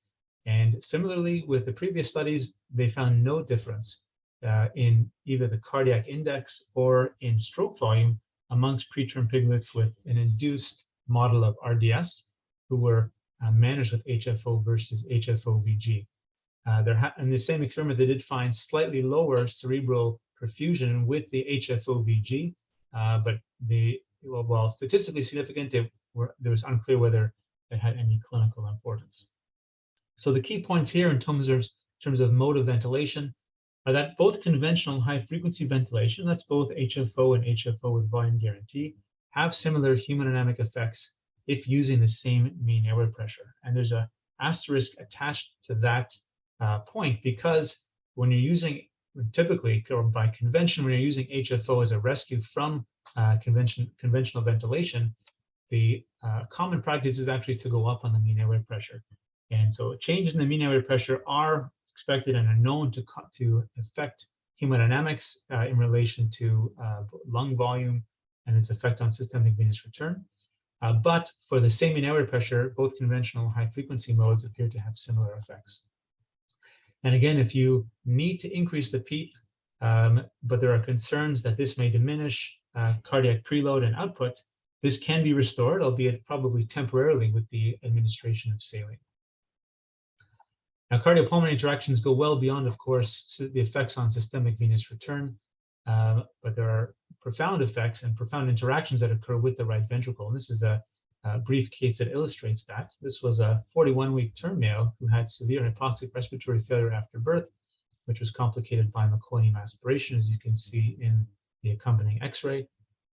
And similarly with the previous studies, they found no difference in either the cardiac index or in stroke volume amongst preterm piglets with an induced model of RDS who were managed with HFO versus HFO VG. In the same experiment, they did find slightly lower cerebral perfusion with the HFO VG, but while statistically significant, there was unclear whether it had any clinical importance. So the key points here in terms of mode of ventilation are that both conventional and high frequency ventilation, that's both HFO and HFO with volume guarantee, have similar hemodynamic effects if using the same mean airway pressure. And there's an asterisk attached to that point, because when you're using, typically or by convention, when you're using HFO as a rescue from conventional ventilation, the common practice is actually to go up on the mean airway pressure. And so changes in the mean airway pressure are expected and are known to affect hemodynamics in relation to lung volume and its effect on systemic venous return. But for the same mean airway pressure, both conventional and high frequency modes appear to have similar effects. And again, if you need to increase the PEEP, but there are concerns that this may diminish cardiac preload and output, this can be restored, albeit probably temporarily, with the administration of saline. Now, cardiopulmonary interactions go well beyond, of course, the effects on systemic venous return, but there are profound effects and profound interactions that occur with the right ventricle. And this is a brief case that illustrates that. This was a 41-week term male who had severe hypoxic respiratory failure after birth, which was complicated by meconium aspiration, as you can see in the accompanying X-ray.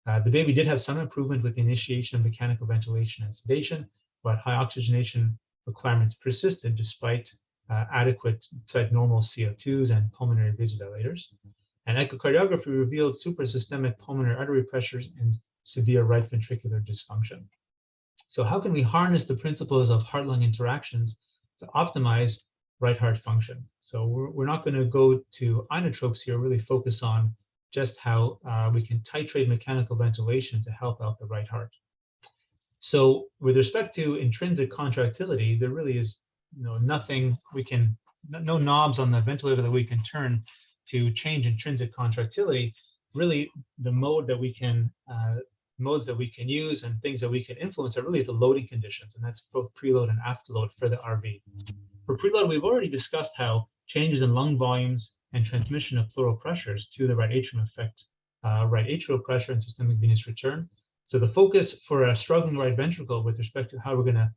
The baby did have some improvement with the initiation of mechanical ventilation and sedation, but high oxygenation requirements persisted despite adequate normal CO2s and pulmonary vasodilators. And echocardiography revealed suprasystemic pulmonary artery pressures and severe right ventricular dysfunction. So how can we harness the principles of heart-lung interactions to optimize right heart function? So we're not going to go to inotropes here, really focus on just how we can titrate mechanical ventilation to help out the right heart. So with respect to intrinsic contractility, there really is nothing we can, no knobs on the ventilator that we can turn to change intrinsic contractility. Really, the modes that we can use and things that we can influence are really the loading conditions, and that's both preload and afterload for the RV. For preload, we've already discussed how changes in lung volumes and transmission of pleural pressures to the right atrium affect right atrial pressure and systemic venous return. So the focus for a struggling right ventricle with respect to how we're going to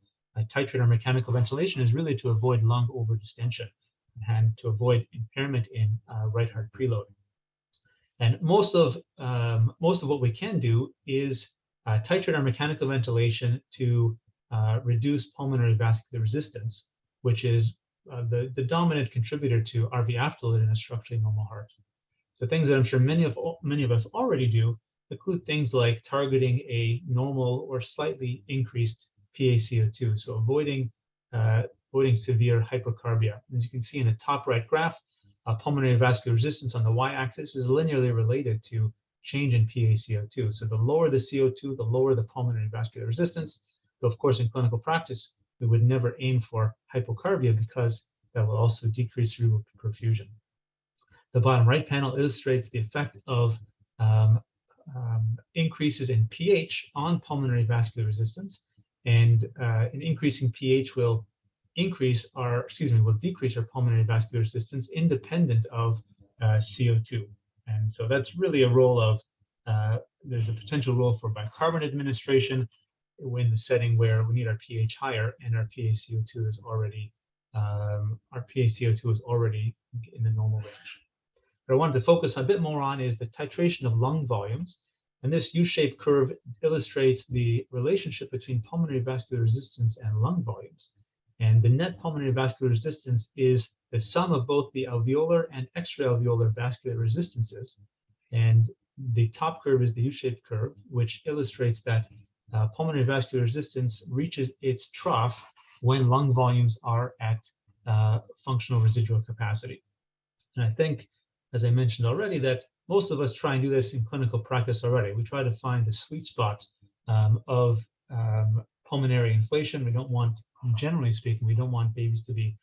titrate our mechanical ventilation is really to avoid lung overdistension and to avoid impairment in right heart preload. And most of what we can do is titrate our mechanical ventilation to reduce pulmonary vascular resistance, which is the dominant contributor to RV afterload in a structurally normal heart. So things that I'm sure many of us already do include things like targeting a normal or slightly increased PaCO2, so avoiding severe hypercarbia. As you can see in the top right graph, pulmonary vascular resistance on the y-axis is linearly related to change in PaCO2. So the lower the CO2, the lower the pulmonary vascular resistance. Though of course, in clinical practice, we would never aim for hypocarbia because that will also decrease cerebral perfusion. The bottom right panel illustrates the effect of increases in pH on pulmonary vascular resistance, and an increasing pH will decrease our pulmonary vascular resistance independent of CO2. And so that's really a role of, there's a potential role for bicarbonate administration in the setting where we need our pH higher and our PaCO2 is already in the normal range. What I wanted to focus a bit more on is the titration of lung volumes. And this U-shaped curve illustrates the relationship between pulmonary vascular resistance and lung volumes. And the net pulmonary vascular resistance is the sum of both the alveolar and extraalveolar vascular resistances. And the top curve is the U-shaped curve, which illustrates that pulmonary vascular resistance reaches its trough when lung volumes are at functional residual capacity. And I think, as I mentioned already, that most of us try and do this in clinical practice already. We try to find the sweet spot of pulmonary inflation. We don't want, generally speaking, we don't want babies to be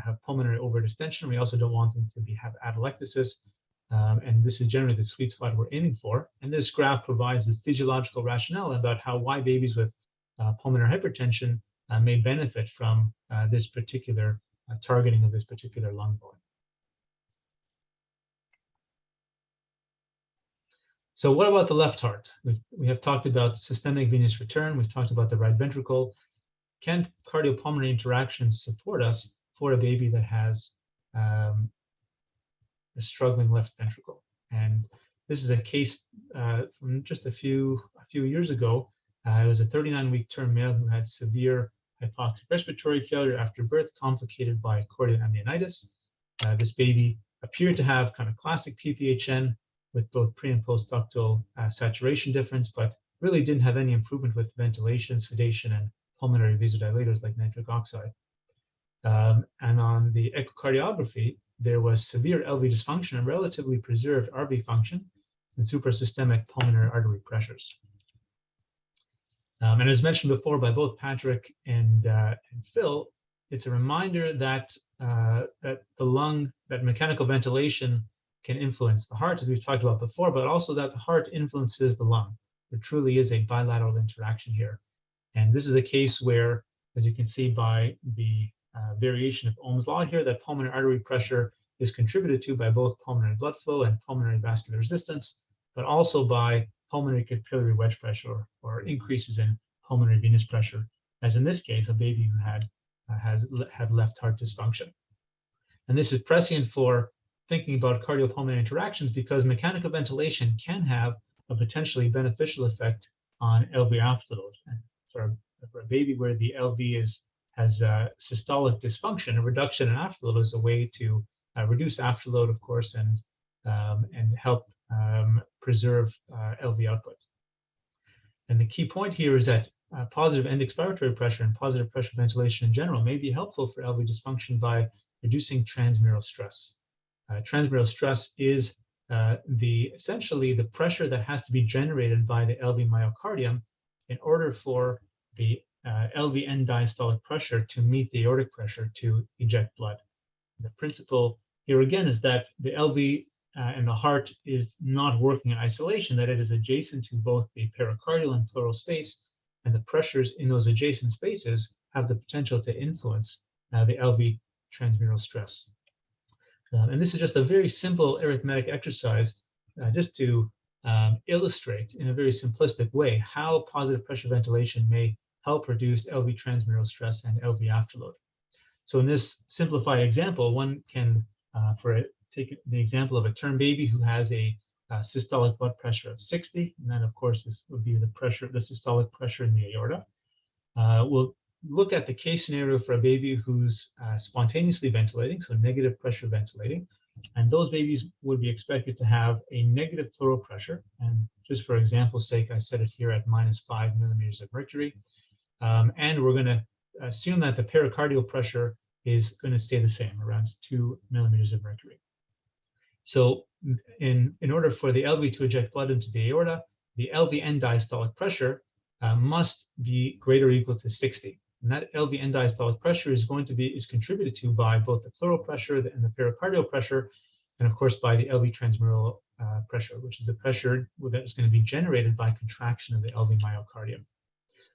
have pulmonary overdistension. We also don't want them to have atelectasis. And this is generally the sweet spot we're aiming for. And this graph provides the physiological rationale about why babies with pulmonary hypertension may benefit from this particular targeting of this particular lung volume. So what about the left heart? We have talked about systemic venous return. We've talked about the right ventricle. Can cardiopulmonary interactions support us for a baby that has a struggling left ventricle? And this is a case from just a few years ago. It was a 39-week term male who had severe hypoxic respiratory failure after birth, complicated by chorioamnionitis. This baby appeared to have kind of classic PPHN with both pre and post ductal saturation difference, but really didn't have any improvement with ventilation, sedation, and pulmonary vasodilators like nitric oxide. And on the echocardiography, there was severe LV dysfunction and relatively preserved RV function and suprasystemic pulmonary artery pressures. And as mentioned before by both Patrick and Phil, it's a reminder that that mechanical ventilation can influence the heart, as we've talked about before, but also that the heart influences the lung. There truly is a bilateral interaction here. And this is a case where, as you can see by the variation of Ohm's law here, that pulmonary artery pressure is contributed to by both pulmonary blood flow and pulmonary vascular resistance, but also by pulmonary capillary wedge pressure or increases in pulmonary venous pressure, as in this case, a baby who had left heart dysfunction. And this is prescient for thinking about cardiopulmonary interactions because mechanical ventilation can have a potentially beneficial effect on LV afterload. And for a baby where the LV has systolic dysfunction, a reduction in afterload is a way to reduce afterload, of course, and help preserve LV output. And the key point here is that positive end expiratory pressure and positive pressure ventilation in general may be helpful for LV dysfunction by reducing transmural stress. Transmural stress is essentially the pressure that has to be generated by the LV myocardium in order for the LV end diastolic pressure to meet the aortic pressure to eject blood. The principle here again is that the LV and the heart is not working in isolation, that it is adjacent to both the pericardial and pleural space, and the pressures in those adjacent spaces have the potential to influence the LV transmural stress. And this is just a very simple arithmetic exercise just to illustrate in a very simplistic way how positive pressure ventilation may help reduce LV transmural stress and LV afterload. So in this simplified example, one can take the example of a term baby who has a systolic blood pressure of 60, and that of course would be the systolic pressure in the aorta. We'll look at the case scenario for a baby who's spontaneously ventilating, so negative pressure ventilating, and those babies would be expected to have a negative pleural pressure, and just for example's sake, I set it here at -5 millimeters of mercury, and we're going to assume that the pericardial pressure is going to stay the same, around 2 millimeters of mercury. So in order for the LV to eject blood into the aorta, the LV end diastolic pressure must be greater or equal to 60. And that LV end diastolic pressure is contributed to by both the pleural pressure and the pericardial pressure, and of course by the LV transmural pressure, which is the pressure that is going to be generated by contraction of the LV myocardium.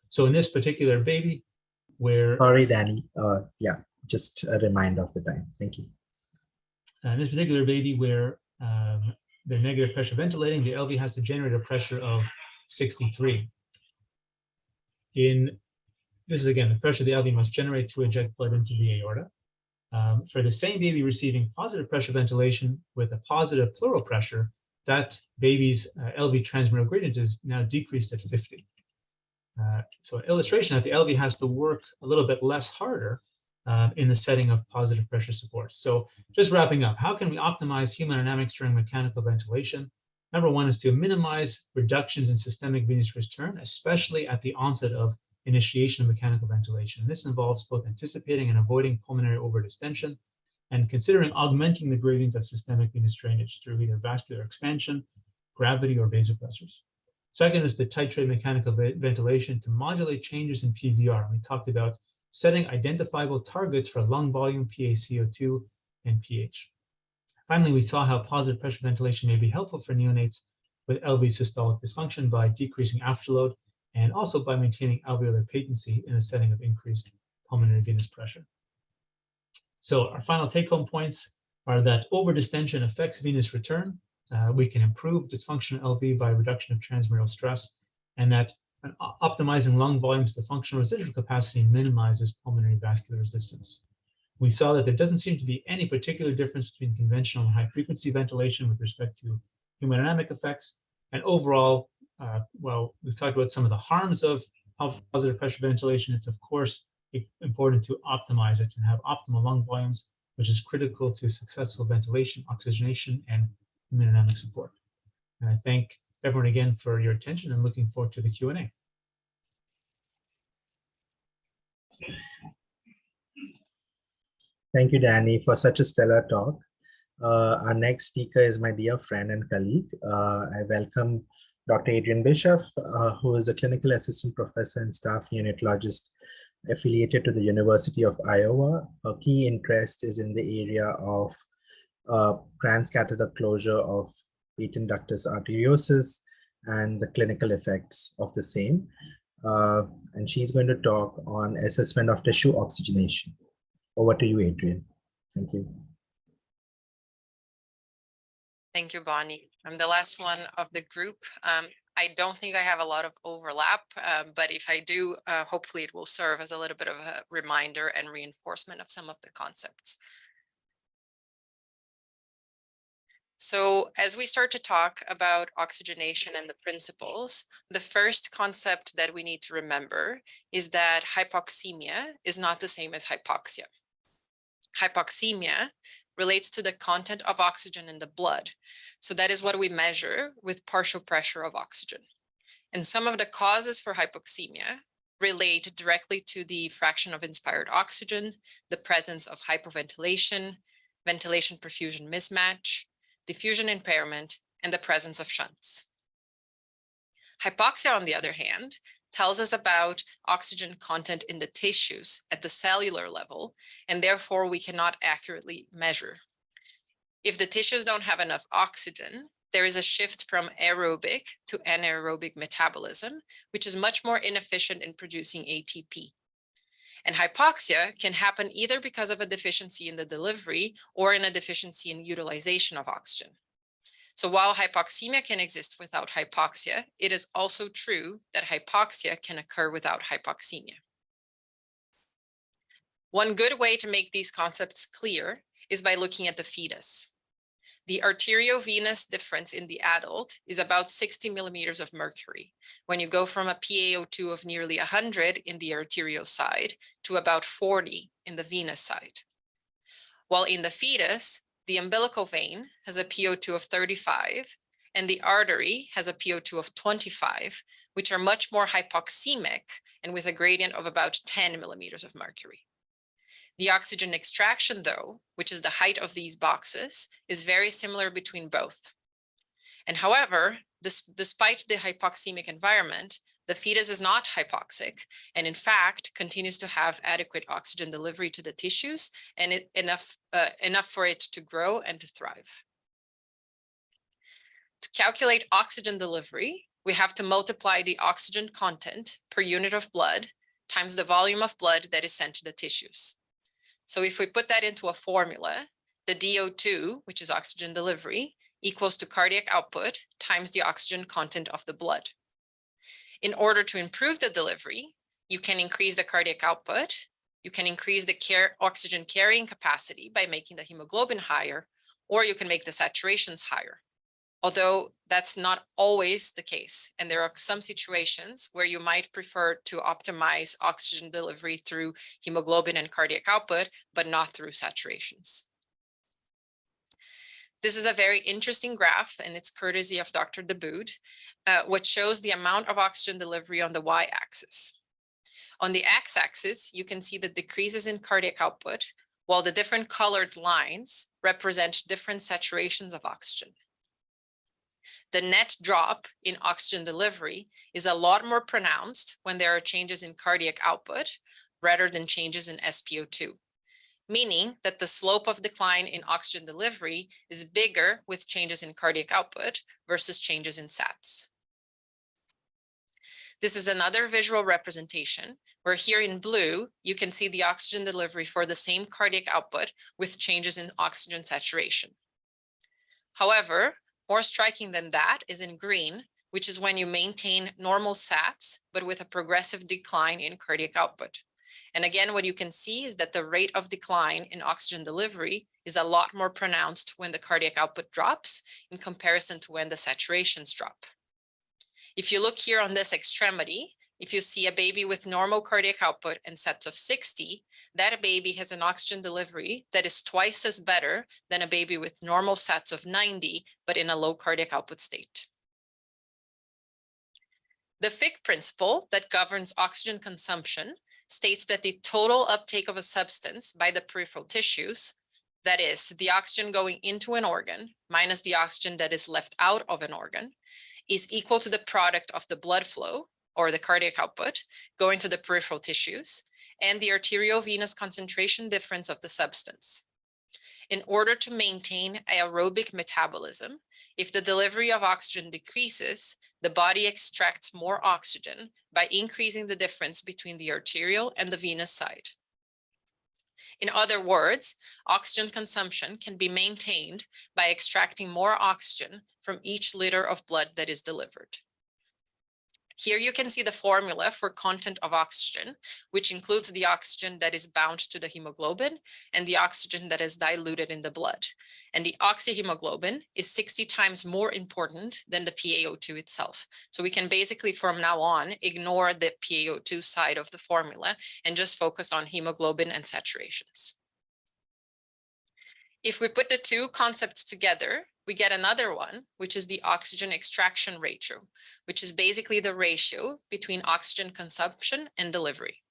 So in this particular baby, where... Sorry, Danny. Yeah, just a reminder of the time. Thank you. In this particular baby where they're negative pressure ventilating, the LV has to generate a pressure of 63. This is again the pressure the LV must generate to eject blood into the aorta. For the same baby receiving positive pressure ventilation with a positive pleural pressure, that baby's LV transmural gradient is now decreased at 50. So an illustration that the LV has to work a little bit less harder in the setting of positive pressure support. So just wrapping up, how can we optimize hemodynamics during mechanical ventilation? Number one is to minimize reductions in systemic venous return, especially at the onset of initiation of mechanical ventilation. This involves both anticipating and avoiding pulmonary overdistension and considering augmenting the gradient of systemic venous drainage through either vascular expansion, gravity, or vasopressors. Second is to titrate mechanical ventilation to modulate changes in PVR. We talked about setting identifiable targets for lung volume, PaCO2, and pH. Finally, we saw how positive pressure ventilation may be helpful for neonates with LV systolic dysfunction by decreasing afterload and also by maintaining alveolar patency in a setting of increased pulmonary venous pressure. So our final take-home points are that overdistension affects venous return. We can improve dysfunctional LV by reduction of transmural stress, and that optimizing lung volumes to functional residual capacity minimizes pulmonary vascular resistance. We saw that there doesn't seem to be any particular difference between conventional and high-frequency ventilation with respect to hemodynamic effects. And overall, well, we've talked about some of the harms of positive pressure ventilation. It's of course important to optimize it and have optimal lung volumes, which is critical to successful ventilation, oxygenation, and hemodynamic support. And I thank everyone again for your attention and looking forward to the Q&A. Thank you, Danny, for such a stellar talk. Our next speaker is my dear friend and colleague. I welcome Dr. Adrian Bishop, who is a clinical assistant professor and staff neonatologist affiliated to the University of Iowa. Her key interest is in the area of transcatheter closure of patent ductus arteriosus and the clinical effects of the same. And she's going to talk on assessment of tissue oxygenation. Over to you, Adrian. Thank you. Thank you, Bonnie. I'm the last one of the group. I don't think I have a lot of overlap, but if I do, hopefully it will serve as a little bit of a reminder and reinforcement of some of the concepts. So as we start to talk about oxygenation and the principles, the first concept that we need to remember is that hypoxemia is not the same as hypoxia. Hypoxemia relates to the content of oxygen in the blood. So that is what we measure with partial pressure of oxygen. And some of the causes for hypoxemia relate directly to the fraction of inspired oxygen, the presence of hypoventilation, ventilation perfusion mismatch, diffusion impairment, and the presence of shunts. Hypoxia, on the other hand, tells us about oxygen content in the tissues at the cellular level, and therefore we cannot accurately measure. If the tissues don't have enough oxygen, there is a shift from aerobic to anaerobic metabolism, which is much more inefficient in producing ATP. And hypoxia can happen either because of a deficiency in the delivery or in a deficiency in utilization of oxygen. So while hypoxemia can exist without hypoxia, it is also true that hypoxia can occur without hypoxemia. One good way to make these concepts clear is by looking at the fetus. The arteriovenous difference in the adult is about 60 millimeters of mercury, when you go from a PaO2 of nearly 100 in the arterial side to about 40 in the venous side. While in the fetus, the umbilical vein has a PO2 of 35, and the artery has a PO2 of 25, which are much more hypoxemic and with a gradient of about 10 millimeters of mercury. The oxygen extraction, though, which is the height of these boxes, is very similar between both. And however, despite the hypoxemic environment, the fetus is not hypoxic, and in fact, continues to have adequate oxygen delivery to the tissues and enough for it to grow and to thrive. To calculate oxygen delivery, we have to multiply the oxygen content per unit of blood times the volume of blood that is sent to the tissues. So if we put that into a formula, the DO2, which is oxygen delivery, equals to cardiac output times the oxygen content of the blood. In order to improve the delivery, you can increase the cardiac output, you can increase the oxygen carrying capacity by making the hemoglobin higher, or you can make the saturations higher. Although that's not always the case, and there are some situations where you might prefer to optimize oxygen delivery through hemoglobin and cardiac output, but not through saturations. This is a very interesting graph, and it's courtesy of Dr. Daboud, which shows the amount of oxygen delivery on the y-axis. On the x-axis, you can see the decreases in cardiac output, while the different colored lines represent different saturations of oxygen. The net drop in oxygen delivery is a lot more pronounced when there are changes in cardiac output rather than changes in SpO2, meaning that the slope of decline in oxygen delivery is bigger with changes in cardiac output versus changes in SATs. This is another visual representation where here in blue, you can see the oxygen delivery for the same cardiac output with changes in oxygen saturation. However, more striking than that is in green, which is when you maintain normal SATs, but with a progressive decline in cardiac output. And again, what you can see is that the rate of decline in oxygen delivery is a lot more pronounced when the cardiac output drops in comparison to when the saturations drop. If you look here on this extremity, if you see a baby with normal cardiac output and SATs of 60, that baby has an oxygen delivery that is twice as better than a baby with normal SATs of 90, but in a low cardiac output state. The Fick principle that governs oxygen consumption states that the total uptake of a substance by the peripheral tissues, that is, the oxygen going into an organ minus the oxygen that is left out of an organ, is equal to the product of the blood flow, or the cardiac output, going to the peripheral tissues, and the arteriovenous concentration difference of the substance. In order to maintain aerobic metabolism, if the delivery of oxygen decreases, the body extracts more oxygen by increasing the difference between the arterial and the venous side. In other words, oxygen consumption can be maintained by extracting more oxygen from each liter of blood that is delivered. Here you can see the formula for content of oxygen, which includes the oxygen that is bound to the hemoglobin and the oxygen that is diluted in the blood. And the oxyhemoglobin is 60 times more important than the PaO2 itself. So we can basically from now on ignore the PaO2 side of the formula and just focus on hemoglobin and saturations. If we put the two concepts together, we get another one, which is the oxygen extraction ratio, which is basically the ratio between oxygen consumption and delivery.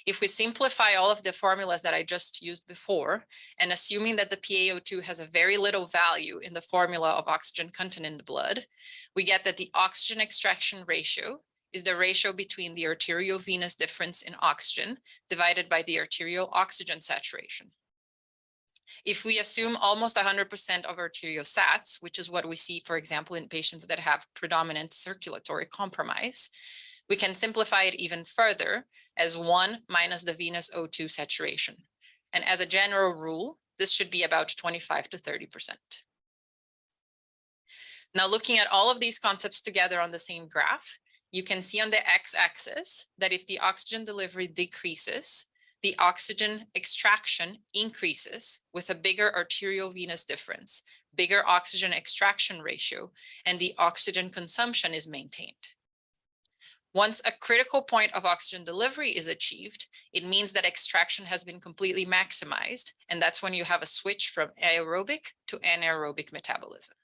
If we simplify all of the formulas that I just used before, and assuming that the PaO2 has a very little value in the formula of oxygen content in the blood, we get that the oxygen extraction ratio is the ratio between the arteriovenous difference in oxygen divided by the arterial oxygen saturation. If we assume almost 100% of arteriosats, which is what we see, for example, in patients that have predominant circulatory compromise, we can simplify it even further as 1 minus the venous O2 saturation. And as a general rule, this should be about 25 to 30%. Now, looking at all of these concepts together on the same graph, you can see on the x-axis that if the oxygen delivery decreases, the oxygen extraction increases with a bigger arteriovenous difference, bigger oxygen extraction ratio, and the oxygen consumption is maintained. Once a critical point of oxygen delivery is achieved, it means that extraction has been completely maximized, and that's when you have a switch from aerobic to anaerobic metabolism.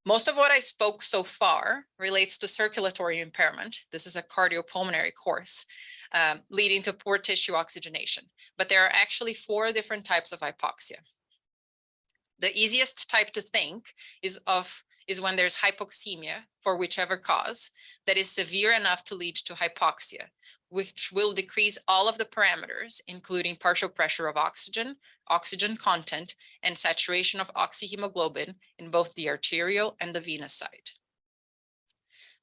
Most of what I spoke so far relates to circulatory impairment. This is a cardiopulmonary course, leading to poor tissue oxygenation. But there are actually 4 different types of hypoxia. The easiest type to think is when there's hypoxemia for whichever cause that is severe enough to lead to hypoxia, which will decrease all of the parameters, including partial pressure of oxygen, oxygen content, and saturation of oxyhemoglobin in both the arterial and the venous side.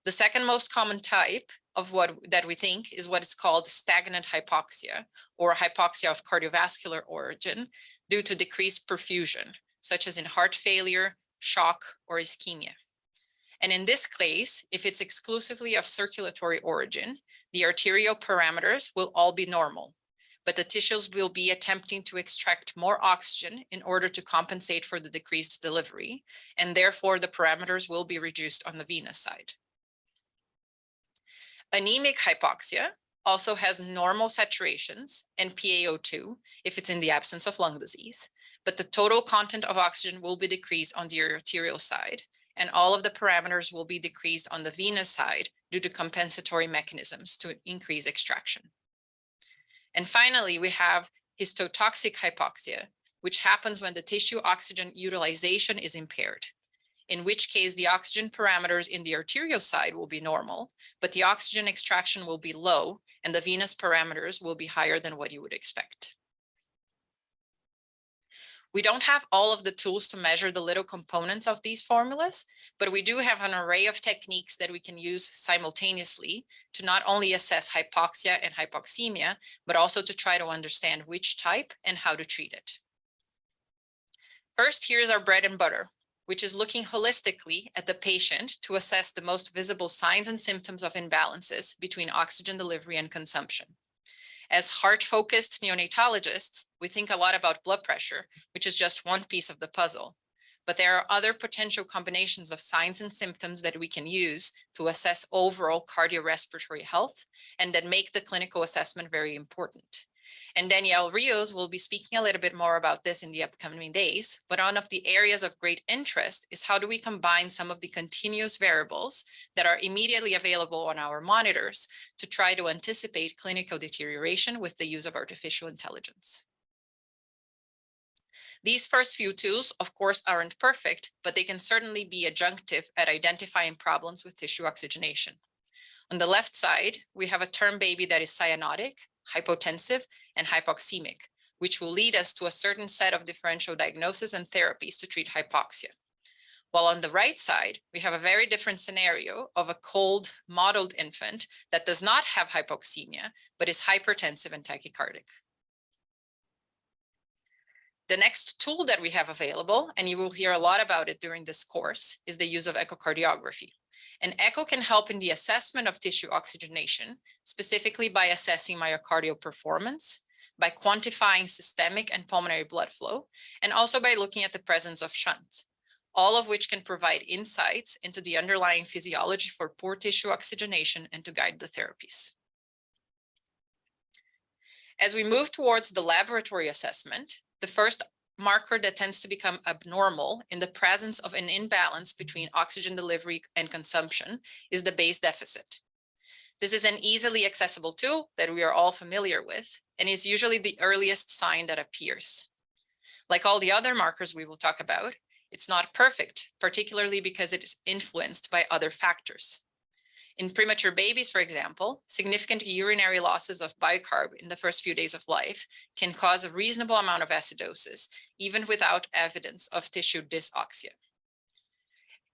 The second most common type of that we think is what is called stagnant hypoxia, or hypoxia of cardiovascular origin due to decreased perfusion, such as in heart failure, shock, or ischemia. And in this case, if it's exclusively of circulatory origin, the arterial parameters will all be normal, but the tissues will be attempting to extract more oxygen in order to compensate for the decreased delivery, and therefore the parameters will be reduced on the venous side. Anemic hypoxia also has normal saturations and PaO2 if it's in the absence of lung disease, but the total content of oxygen will be decreased on the arterial side, and all of the parameters will be decreased on the venous side due to compensatory mechanisms to increase extraction. And finally, we have histotoxic hypoxia, which happens when the tissue oxygen utilization is impaired, in which case the oxygen parameters in the arterial side will be normal, but the oxygen extraction will be low and the venous parameters will be higher than what you would expect. We don't have all of the tools to measure the little components of these formulas, but we do have an array of techniques that we can use simultaneously to not only assess hypoxia and hypoxemia, but also to try to understand which type and how to treat it. First, here's our bread and butter, which is looking holistically at the patient to assess the most visible signs and symptoms of imbalances between oxygen delivery and consumption. As heart-focused neonatologists, we think a lot about blood pressure, which is just one piece of the puzzle. But there are other potential combinations of signs and symptoms that we can use to assess overall cardiorespiratory health and that make the clinical assessment very important. And Danielle Rios will be speaking a little bit more about this in the upcoming days, but one of the areas of great interest is how do we combine some of the continuous variables that are immediately available on our monitors to try to anticipate clinical deterioration with the use of artificial intelligence. These first few tools, of course, aren't perfect, but they can certainly be adjunctive at identifying problems with tissue oxygenation. On the left side, we have a term baby that is cyanotic, hypotensive, and hypoxemic, which will lead us to a certain set of differential diagnoses and therapies to treat hypoxia. While on the right side, we have a very different scenario of a cold modeled infant that does not have hypoxemia, but is hypertensive and tachycardic. The next tool that we have available, and you will hear a lot about it during this course, is the use of echocardiography. And echo can help in the assessment of tissue oxygenation, specifically by assessing myocardial performance, by quantifying systemic and pulmonary blood flow, and also by looking at the presence of shunt, all of which can provide insights into the underlying physiology for poor tissue oxygenation and to guide the therapies. As we move towards the laboratory assessment, the first marker that tends to become abnormal in the presence of an imbalance between oxygen delivery and consumption is the base deficit. This is an easily accessible tool that we are all familiar with and is usually the earliest sign that appears. Like all the other markers we will talk about, it's not perfect, particularly because it is influenced by other factors. In premature babies, for example, significant urinary losses of bicarb in the first few days of life can cause a reasonable amount of acidosis, even without evidence of tissue dysoxia.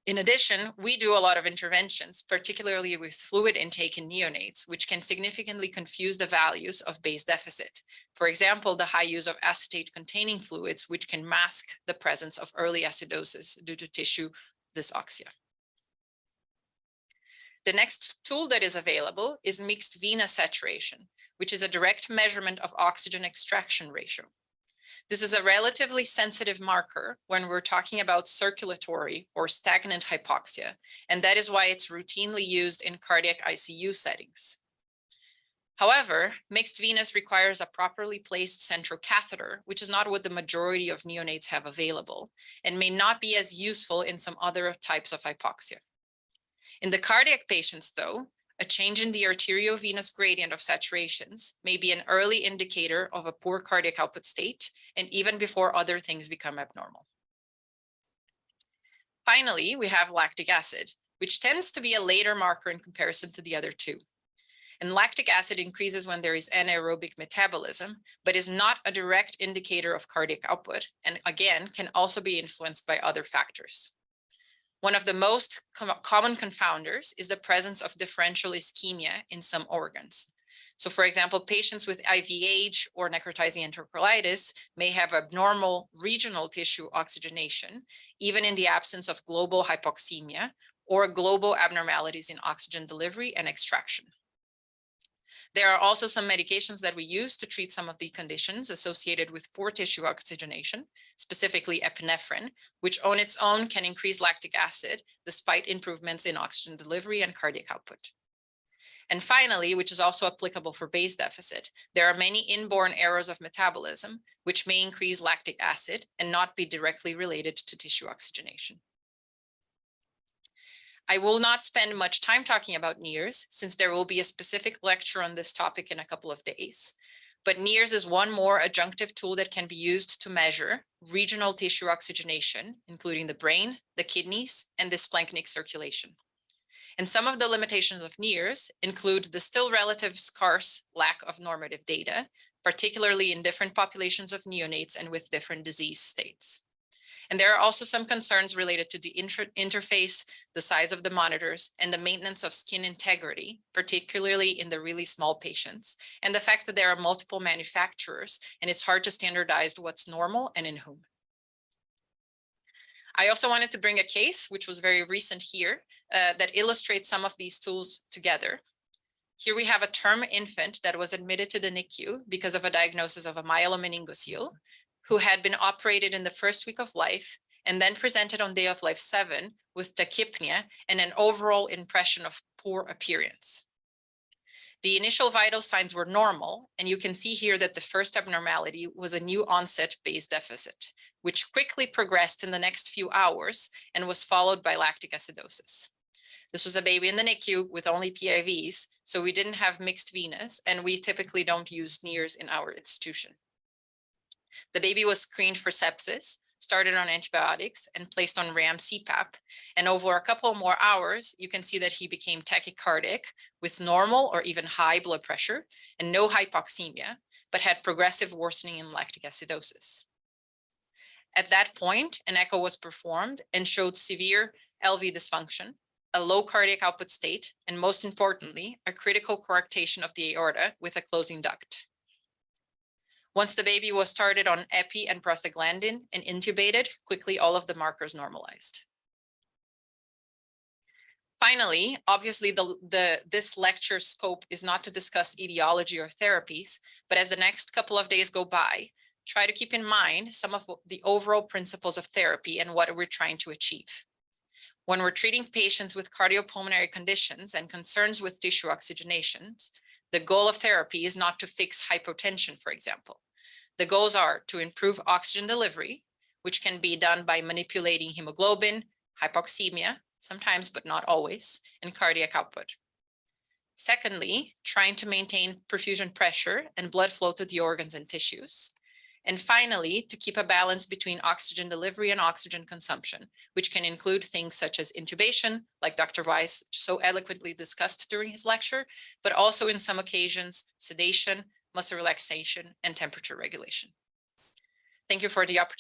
In addition, we do a lot of interventions, particularly with fluid intake in neonates, which can significantly confuse the values of base deficit. For example, the high use of acetate-containing fluids, which can mask the presence of early acidosis due to tissue dysoxia. The next tool that is available is mixed venous saturation, which is a direct measurement of oxygen extraction ratio. This is a relatively sensitive marker when we're talking about circulatory or stagnant hypoxia, and that is why it's routinely used in cardiac ICU settings. However, mixed venous requires a properly placed central catheter, which is not what the majority of neonates have available, and may not be as useful in some other types of hypoxia. In the cardiac patients, though, a change in the arteriovenous gradient of saturations may be an early indicator of a poor cardiac output state, and even before other things become abnormal. Finally, we have lactic acid, which tends to be a later marker in comparison to the other two. And lactic acid increases when there is anaerobic metabolism, but is not a direct indicator of cardiac output, and again, can also be influenced by other factors. One of the most common confounders is the presence of differential ischemia in some organs. So for example, patients with IVH or necrotizing enterocolitis may have abnormal regional tissue oxygenation, even in the absence of global hypoxemia or global abnormalities in oxygen delivery and extraction. There are also some medications that we use to treat some of the conditions associated with poor tissue oxygenation, specifically epinephrine, which on its own can increase lactic acid despite improvements in oxygen delivery and cardiac output. And finally, which is also applicable for base deficit, there are many inborn errors of metabolism, which may increase lactic acid and not be directly related to tissue oxygenation. I will not spend much time talking about NIRS, since there will be a specific lecture on this topic in a couple of days. But NIRS is one more adjunctive tool that can be used to measure regional tissue oxygenation, including the brain, the kidneys, and the splanchnic circulation. And some of the limitations of NIRS include the still relative scarce lack of normative data, particularly in different populations of neonates and with different disease states. And there are also some concerns related to the interface, the size of the monitors, and the maintenance of skin integrity, particularly in the really small patients, and the fact that there are multiple manufacturers, and it's hard to standardize what's normal and in whom. I also wanted to bring a case, which was very recent here, that illustrates some of these tools together. Here we have a term infant that was admitted to the NICU because of a diagnosis of a myelomeningocele, who had been operated in the first week of life and then presented on day of life 7 with tachypnea and an overall impression of poor appearance. The initial vital signs were normal, and you can see here that the first abnormality was a new onset base deficit, which quickly progressed in the next few hours and was followed by lactic acidosis. This was a baby in the NICU with only PIVs, so we didn't have mixed venous, and we typically don't use NIRS in our institution. The baby was screened for sepsis, started on antibiotics, and placed on RAM CPAP. And over a couple more hours, you can see that he became tachycardic with normal or even high blood pressure and no hypoxemia, but had progressive worsening in lactic acidosis. At that point, an echo was performed and showed severe LV dysfunction, a low cardiac output state, and most importantly, a critical coarctation of the aorta with a closing duct. Once the baby was started on epi and prostaglandin and intubated, quickly all of the markers normalized. Finally, obviously this lecture scope is not to discuss etiology or therapies, but as the next couple of days go by, try to keep in mind some of the overall principles of therapy and what we're trying to achieve. When we're treating patients with cardiopulmonary conditions and concerns with tissue oxygenations, the goal of therapy is not to fix hypotension, for example. The goals are to improve oxygen delivery, which can be done by manipulating hemoglobin, hypoxemia, sometimes but not always, and cardiac output. Secondly, trying to maintain perfusion pressure and blood flow to the organs and tissues. And finally, to keep a balance between oxygen delivery and oxygen consumption, which can include things such as intubation, like Dr. Weiss so eloquently discussed during his lecture, but also in some occasions, sedation, muscle relaxation, and temperature regulation. Thank you for the opportunity